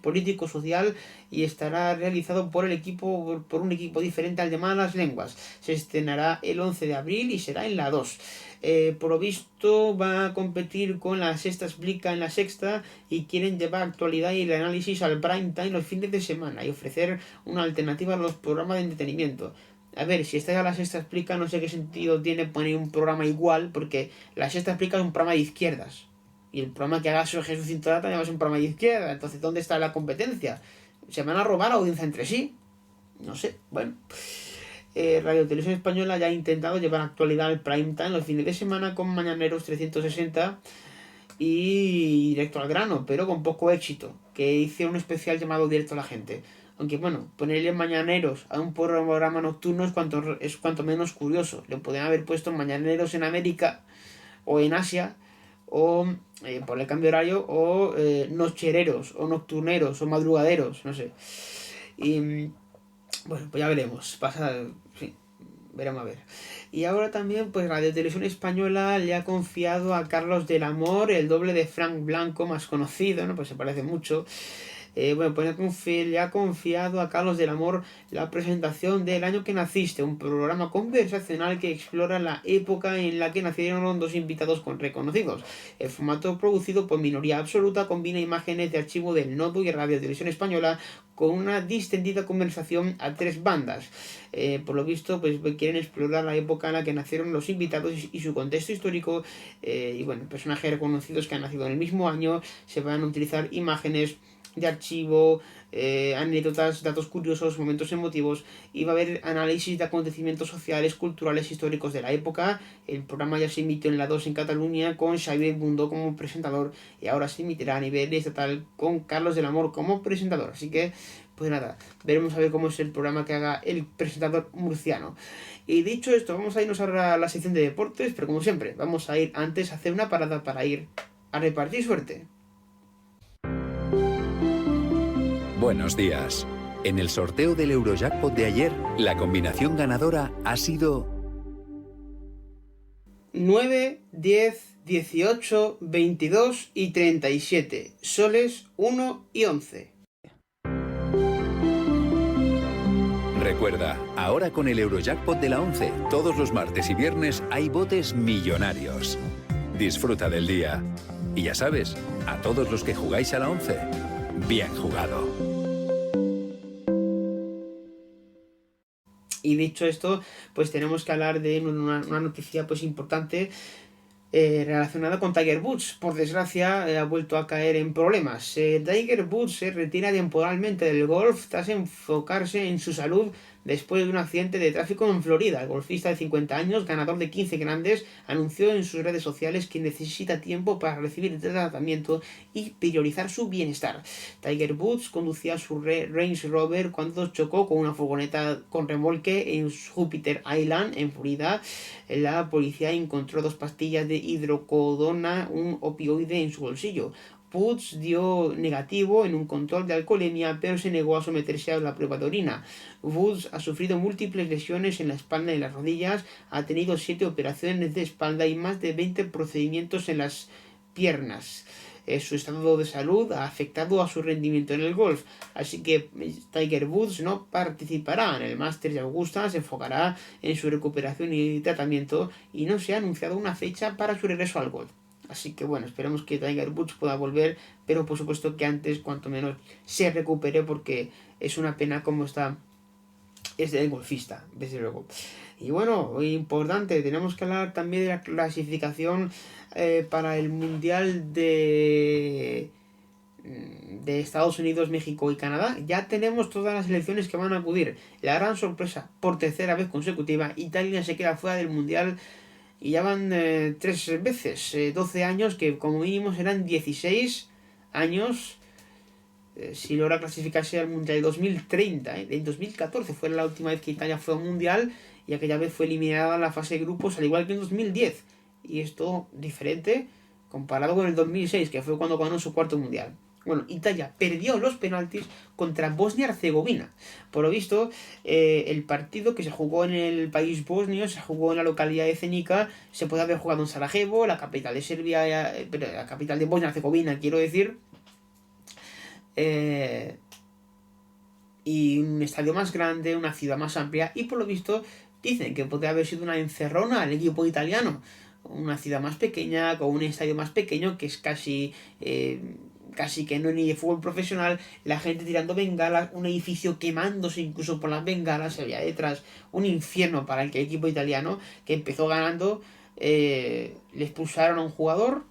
político-social, y estará realizado por un equipo diferente al de Malas Lenguas. Se estrenará el 11 de abril y será en la 2. Por lo visto va a competir con La Sexta Explica en La Sexta, y quieren llevar actualidad y el análisis al prime time los fines de semana y ofrecer una alternativa a los programas de entretenimiento. A ver, si está ya La Sexta Explica, no sé qué sentido tiene poner un programa igual, porque La Sexta Explica es un programa de izquierdas. Y el programa que haga Jesús Cintora también va a ser un programa de izquierda. Entonces, ¿dónde está la competencia? ¿Se van a robar la audiencia entre sí? No sé, bueno. Radio Televisión Española ya ha intentado llevar actualidad al prime time los fines de semana con Mañaneros 360 y Directo al Grano, pero con poco éxito, que hice un especial llamado Directo a la Gente. Aunque bueno, ponerle Mañaneros a un programa nocturno es cuanto menos curioso. Le podrían haber puesto Mañaneros en América o en Asia, o por el cambio de horario, o nochereros, o nocturneros, o madrugaderos, no sé. Y bueno, pues ya veremos. Sí, veremos a ver. Y ahora también, pues Radio Televisión Española le ha confiado a Carlos del Amor, el doble de Frank Blanco, más conocido, ¿no? Pues se parece mucho. Bueno, pues le ha confiado a Carlos del Amor la presentación del Año que Naciste, un programa conversacional que explora la época en la que nacieron dos invitados reconocidos. El formato producido por Minoría Absoluta combina imágenes de archivo del Nodo y Radio Televisión Española con una distendida conversación a tres bandas. Por lo visto, pues quieren explorar la época en la que nacieron los invitados y su contexto histórico. Y bueno, personajes reconocidos que han nacido en el mismo año. Se van a utilizar imágenes de archivo, anécdotas, datos curiosos, momentos emotivos, y va a haber análisis de acontecimientos sociales, culturales, históricos de la época. El programa ya se emitió en la 2 en Cataluña con Xavier Bundó como presentador, y ahora se emitirá a nivel estatal con Carlos del Amor como presentador. Así que, pues nada, veremos a ver cómo es el programa que haga el presentador murciano. Y dicho esto, vamos a irnos ahora a la sección de deportes, pero como siempre, vamos a ir antes a hacer una parada para ir a repartir suerte. Buenos días. En el sorteo del Eurojackpot de ayer, la combinación ganadora ha sido 9, 10, 18, 22 y 37. Soles 1 y 11. Recuerda, ahora con el Eurojackpot de la 11, todos los martes y viernes hay botes millonarios. Disfruta del día. Y ya sabes, a todos los que jugáis a la 11, bien jugado. Y dicho esto, pues tenemos que hablar de una noticia pues importante relacionada con Tiger Woods. Por desgracia, ha vuelto a caer en problemas. Tiger Woods se retira temporalmente del golf tras enfocarse en su salud después de un accidente de tráfico en Florida. El golfista de 50 años, ganador de 15 grandes, anunció en sus redes sociales que necesita tiempo para recibir tratamiento y priorizar su bienestar. Tiger Woods conducía su Range Rover cuando chocó con una furgoneta con remolque en Jupiter Island, en Florida. La policía encontró 2 pastillas de hidrocodona, un opioide, en su bolsillo. Woods dio negativo en un control de alcoholemia, pero se negó a someterse a la prueba de orina. Woods ha sufrido múltiples lesiones en la espalda y las rodillas, ha tenido 7 operaciones de espalda y más de 20 procedimientos en las piernas. Su estado de salud ha afectado a su rendimiento en el golf, así que Tiger Woods no participará en el Masters de Augusta, se enfocará en su recuperación y tratamiento, y no se ha anunciado una fecha para su regreso al golf. Así que bueno, esperemos que Tiger Woods pueda volver, pero por supuesto que antes, cuanto menos, se recupere, porque es una pena cómo está el golfista, desde luego. Y bueno, importante, tenemos que hablar también de la clasificación para el Mundial de Estados Unidos, México y Canadá. Ya tenemos todas las selecciones que van a acudir. La gran sorpresa, por tercera vez consecutiva, Italia se queda fuera del Mundial. Y ya van 3 veces, 12 años, que como mínimo serán 16 años si logra clasificarse al Mundial de 2030. En 2014 fue la última vez que Italia fue a un Mundial, y aquella vez fue eliminada en la fase de grupos, al igual que en 2010. Y esto diferente comparado con el 2006, que fue cuando ganó su 4º Mundial. Bueno, Italia perdió los penaltis contra Bosnia-Herzegovina. Por lo visto, el partido que se jugó en el país bosnio, se jugó en la localidad de Zenica, se puede haber jugado en Sarajevo, la capital de Serbia, la capital de Bosnia-Herzegovina, quiero decir. Y un estadio más grande, una ciudad más amplia, y por lo visto dicen que podría haber sido una encerrona al equipo italiano. Una ciudad más pequeña, con un estadio más pequeño, que es casi que no ni de fútbol profesional, la gente tirando bengalas, un edificio quemándose incluso por las bengalas, se veía detrás un infierno para el equipo italiano, que empezó ganando. Le expulsaron a un jugador,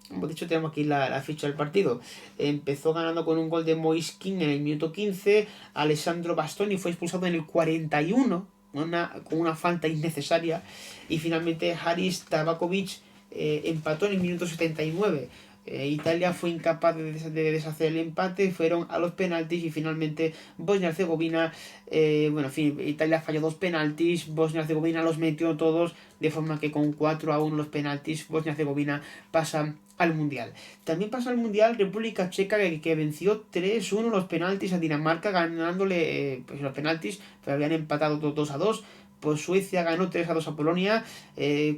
Como he dicho, tenemos aquí la ficha del partido. Empezó ganando con un gol de Moise Kean en el minuto 15. Alessandro Bastoni fue expulsado en el 41 con una falta innecesaria. Y finalmente Haris Tabakovic empató en el minuto 79. Italia fue incapaz de deshacer el empate, fueron a los penaltis y finalmente Bosnia-Herzegovina, bueno, en fin, Italia falló 2 penaltis, Bosnia-Herzegovina los metió todos, de forma que con 4-1 los penaltis, Bosnia-Herzegovina pasa al Mundial. También pasa al Mundial República Checa, que venció 3-1 los penaltis a Dinamarca, ganándole pues los penaltis, pero habían empatado 2-2. Pues Suecia ganó 3-2 a Polonia,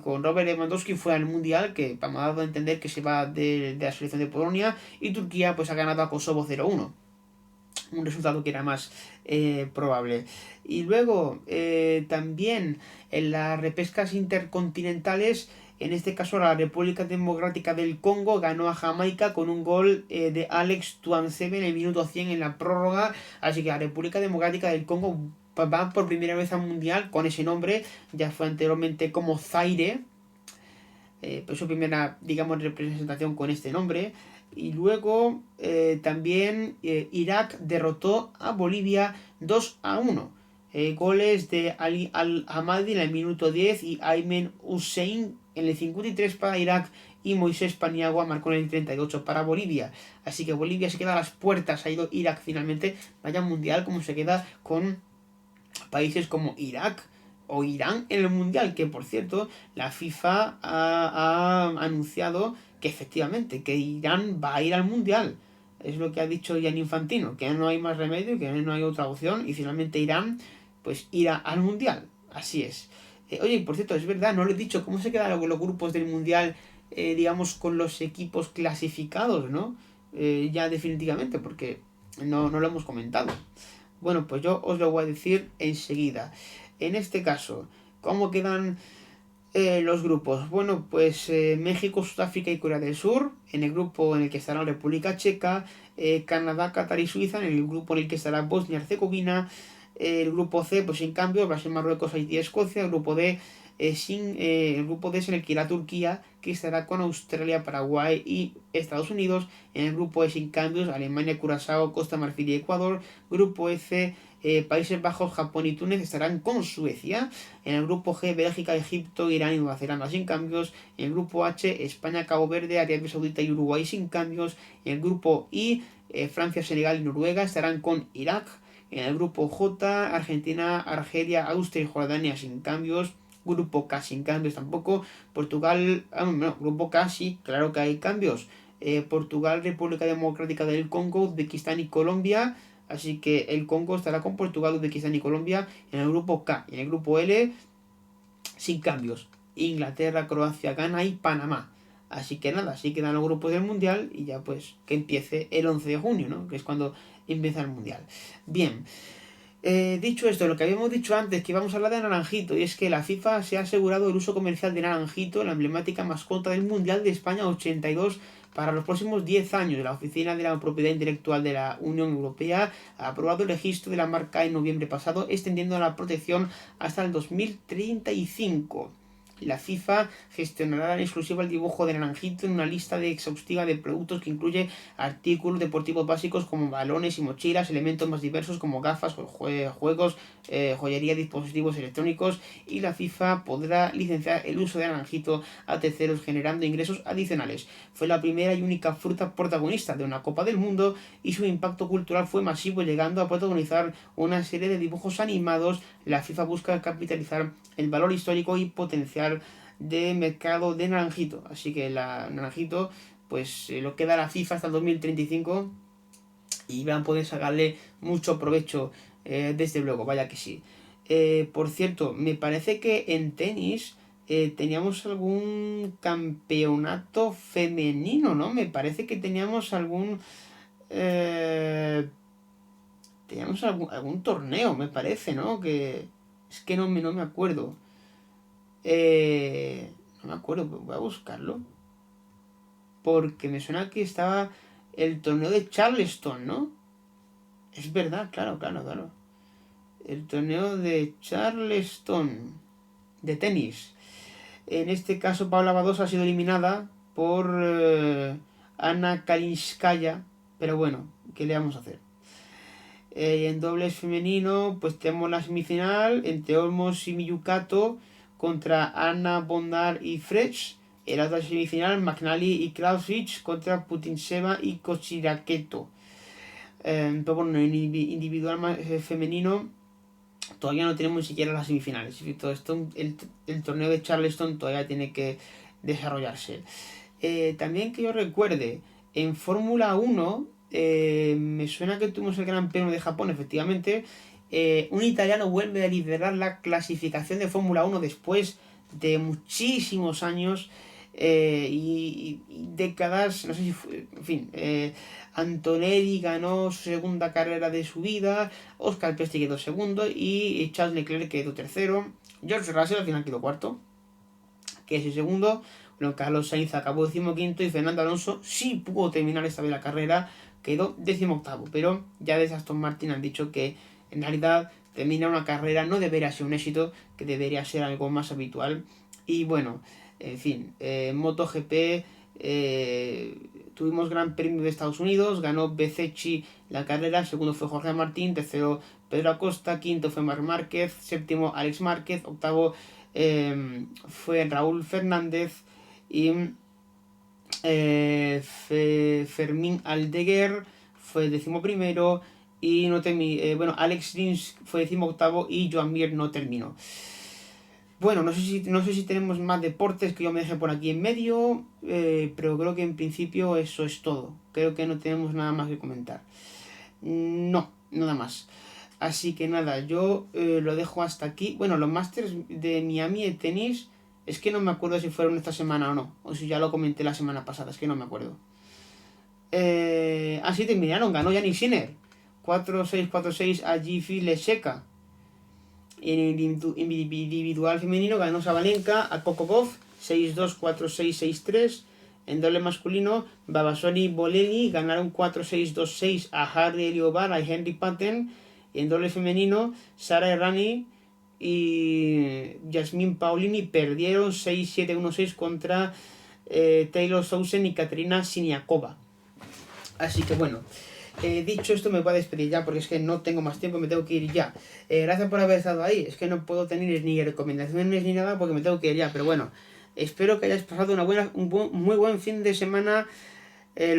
con Robert Lewandowski fue al Mundial, que me ha dado a entender que se va de la selección de Polonia, y Turquía pues ha ganado a Kosovo 0-1. Un resultado que era más probable. Y luego también en las repescas intercontinentales, en este caso la República Democrática del Congo ganó a Jamaica con un gol de Alex Tuanzebe en el minuto 100 en la prórroga. Así que la República Democrática del Congo va por primera vez al Mundial con ese nombre. Ya fue anteriormente como Zaire, pues su primera, digamos, representación con este nombre. Y luego también Irak derrotó a Bolivia 2-1. Goles de Ali Al-Hamadi en el minuto 10 y Aymen Hussein en el 53 para Irak, y Moisés Paniagua marcó en el 38 para Bolivia. Así que Bolivia se queda a las puertas, ha ido Irak finalmente, vaya mundial como se queda con países como Irak o Irán en el Mundial, que por cierto la FIFA ha anunciado que efectivamente que Irán va a ir al Mundial. Es lo que ha dicho Gianni Infantino, que no hay más remedio, que no hay otra opción, y finalmente Irán pues irá al Mundial. Así es. Oye, por cierto, es verdad, no lo he dicho, ¿cómo se quedan los grupos del Mundial, digamos, con los equipos clasificados, ¿no? Ya definitivamente, porque no lo hemos comentado. Bueno, pues yo os lo voy a decir enseguida. En este caso, ¿cómo quedan los grupos? Bueno, pues México, Sudáfrica y Corea del Sur, en el grupo en el que estará la República Checa, Canadá, Qatar y Suiza, en el grupo en el que estará Bosnia y Herzegovina, el grupo C, pues sin cambio, Brasil, Marruecos, Haití y Escocia, el grupo D, el grupo D es en el que irá Turquía, que estará con Australia, Paraguay y Estados Unidos. En el grupo E sin cambios, Alemania, Curazao, Costa Marfil y Ecuador. Grupo F, Países Bajos, Japón y Túnez estarán con Suecia. En el grupo G, Bélgica, Egipto, Irán y Nueva Zelanda sin cambios. En el grupo H, España, Cabo Verde, Arabia Saudita y Uruguay sin cambios. En el grupo I, Francia, Senegal y Noruega estarán con Irak. En el grupo J, Argentina, Argelia, Austria y Jordania sin cambios. Grupo K sin cambios tampoco. Portugal, no, grupo K sí, claro que hay cambios. Portugal, República Democrática del Congo, Uzbekistán y Colombia. Así que el Congo estará con Portugal, Uzbekistán y Colombia en el grupo K. Y en el grupo L, sin cambios, Inglaterra, Croacia, Ghana y Panamá. Así que nada, así quedan los grupos del Mundial y ya pues que empiece el 11 de junio, ¿no? Que es cuando empieza el Mundial. Bien, dicho esto, lo que habíamos dicho antes, que íbamos a hablar de Naranjito, y es que la FIFA se ha asegurado el uso comercial de Naranjito, la emblemática mascota del Mundial de España 82, para los próximos 10 años. La Oficina de la Propiedad Intelectual de la Unión Europea ha aprobado el registro de la marca en noviembre pasado, extendiendo la protección hasta el 2035. La FIFA gestionará en exclusiva el dibujo de Naranjito en una lista exhaustiva de productos que incluye artículos deportivos básicos como balones y mochilas, elementos más diversos como gafas, juegos, joyería, dispositivos electrónicos, y la FIFA podrá licenciar el uso de Naranjito a terceros generando ingresos adicionales. Fue la primera y única fruta protagonista de una Copa del Mundo y su impacto cultural fue masivo, llegando a protagonizar una serie de dibujos animados. La FIFA busca capitalizar el valor histórico y potencial de mercado de Naranjito. Así que la Naranjito pues lo queda a la FIFA hasta el 2035 y van a poder sacarle mucho provecho, desde luego, vaya que sí. Por cierto, me parece que en tenis teníamos algún campeonato femenino, ¿no? Me parece que teníamos algún... teníamos algún torneo, me parece, ¿no? Que es que no me acuerdo. No me acuerdo, voy a buscarlo. Porque me suena que estaba el torneo de Charleston, ¿no? Es verdad, claro. El torneo de Charleston de tenis. En este caso, Paula Badosa ha sido eliminada por Ana Kalinskaya, pero bueno, ¿qué le vamos a hacer? En dobles femenino, pues tenemos la semifinal entre Olmos y Miyukato contra Anna Bondar y Fresh. En la otra semifinal, McNally y Klausich contra Putinseva y Kochiraketo. Pero bueno, en individual femenino todavía no tenemos ni siquiera las semifinales. Todo esto, el torneo de Charleston todavía tiene que desarrollarse. También que yo recuerde, en Fórmula 1, me suena que tuvimos el Gran Premio de Japón, efectivamente. Un italiano vuelve a liderar la clasificación de Fórmula 1 después de muchísimos años y décadas, no sé si fue, en fin. Antonelli ganó su segunda carrera de su vida, Oscar Piastri quedó segundo y Charles Leclerc quedó tercero. George Russell al final quedó cuarto, que es el segundo. Bueno, Carlos Sainz acabó 15º y Fernando Alonso sí pudo terminar esta vez la carrera, quedó 18º, pero ya desde Aston Martin han dicho que en realidad terminar una carrera no debería ser un éxito, que debería ser algo más habitual. Y bueno, en fin, MotoGP, tuvimos Gran Premio de Estados Unidos, ganó Bezzecchi la carrera, segundo fue Jorge Martín, tercero Pedro Acosta, quinto fue Marc Márquez, séptimo Alex Márquez, octavo fue Raúl Fernández y Fermín Aldeguer fue 11º y no bueno, Alex Rins fue 18º y Joan Mir no terminó. Bueno, no sé si tenemos más deportes que yo me deje por aquí en medio, pero creo que en principio eso es todo. Creo que no tenemos nada más que comentar. No, nada más. Así que nada, yo lo dejo hasta aquí. Bueno, los Masters de Miami de tenis, es que no me acuerdo si fueron esta semana o no. O si ya lo comenté la semana pasada, es que no me acuerdo. Sí, terminaron, ganó Yannick Sinner. 4-6, 4-6 a Jiří Lešeka. En el individual femenino ganó Sabalenka a Kokokov 6-2, 4-6, 6-3. En doble masculino, Babasoni y Bolelli ganaron 4-6, 2-6 a Harry Eliobar y Henry Patten. En doble femenino, Sara Errani y Yasmin Paolini perdieron 6-7, 1-6 contra Taylor Sousen y Katerina Siniakova. Así que bueno, dicho esto me voy a despedir ya porque es que no tengo más tiempo, me tengo que ir ya. Gracias por haber estado ahí, es que no puedo tener ni recomendaciones ni nada porque me tengo que ir ya, pero bueno, espero que hayáis pasado muy buen fin de semana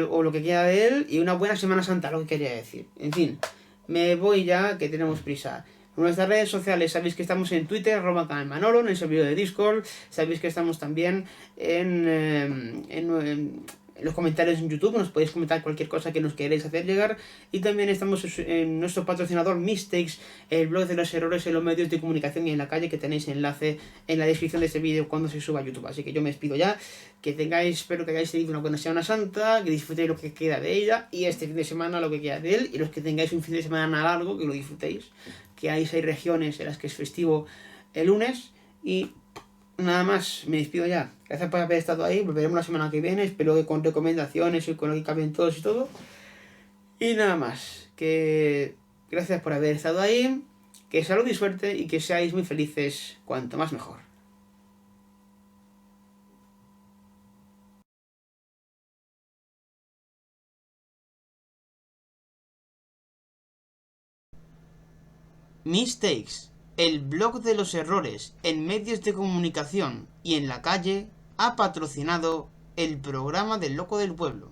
o lo que queda de él y una buena Semana Santa, lo que quería decir. En fin, me voy ya que tenemos prisa. En nuestras redes sociales sabéis que estamos en Twitter, @canalmanolo, en el servidor de Discord, sabéis que estamos también en los comentarios en YouTube, nos podéis comentar cualquier cosa que nos queréis hacer llegar, y también estamos en nuestro patrocinador Mistakes, el blog de los errores en los medios de comunicación y en la calle, que tenéis enlace en la descripción de este vídeo cuando se suba a YouTube. Así que yo me despido ya, espero que hayáis tenido una buena Semana Santa, que disfrutéis lo que queda de ella y este fin de semana lo que queda de él, y los que tengáis un fin de semana largo, que lo disfrutéis, que hay 6 regiones en las que es festivo el lunes. Y nada más, me despido ya. Gracias por haber estado ahí, volveremos la semana que viene, espero que con recomendaciones y con lo que caben todos y todo. Y nada más, que gracias por haber estado ahí, que salud y suerte y que seáis muy felices, cuanto más mejor. Mistakes, el blog de los errores en medios de comunicación y en la calle, ha patrocinado el programa del Loco del Pueblo.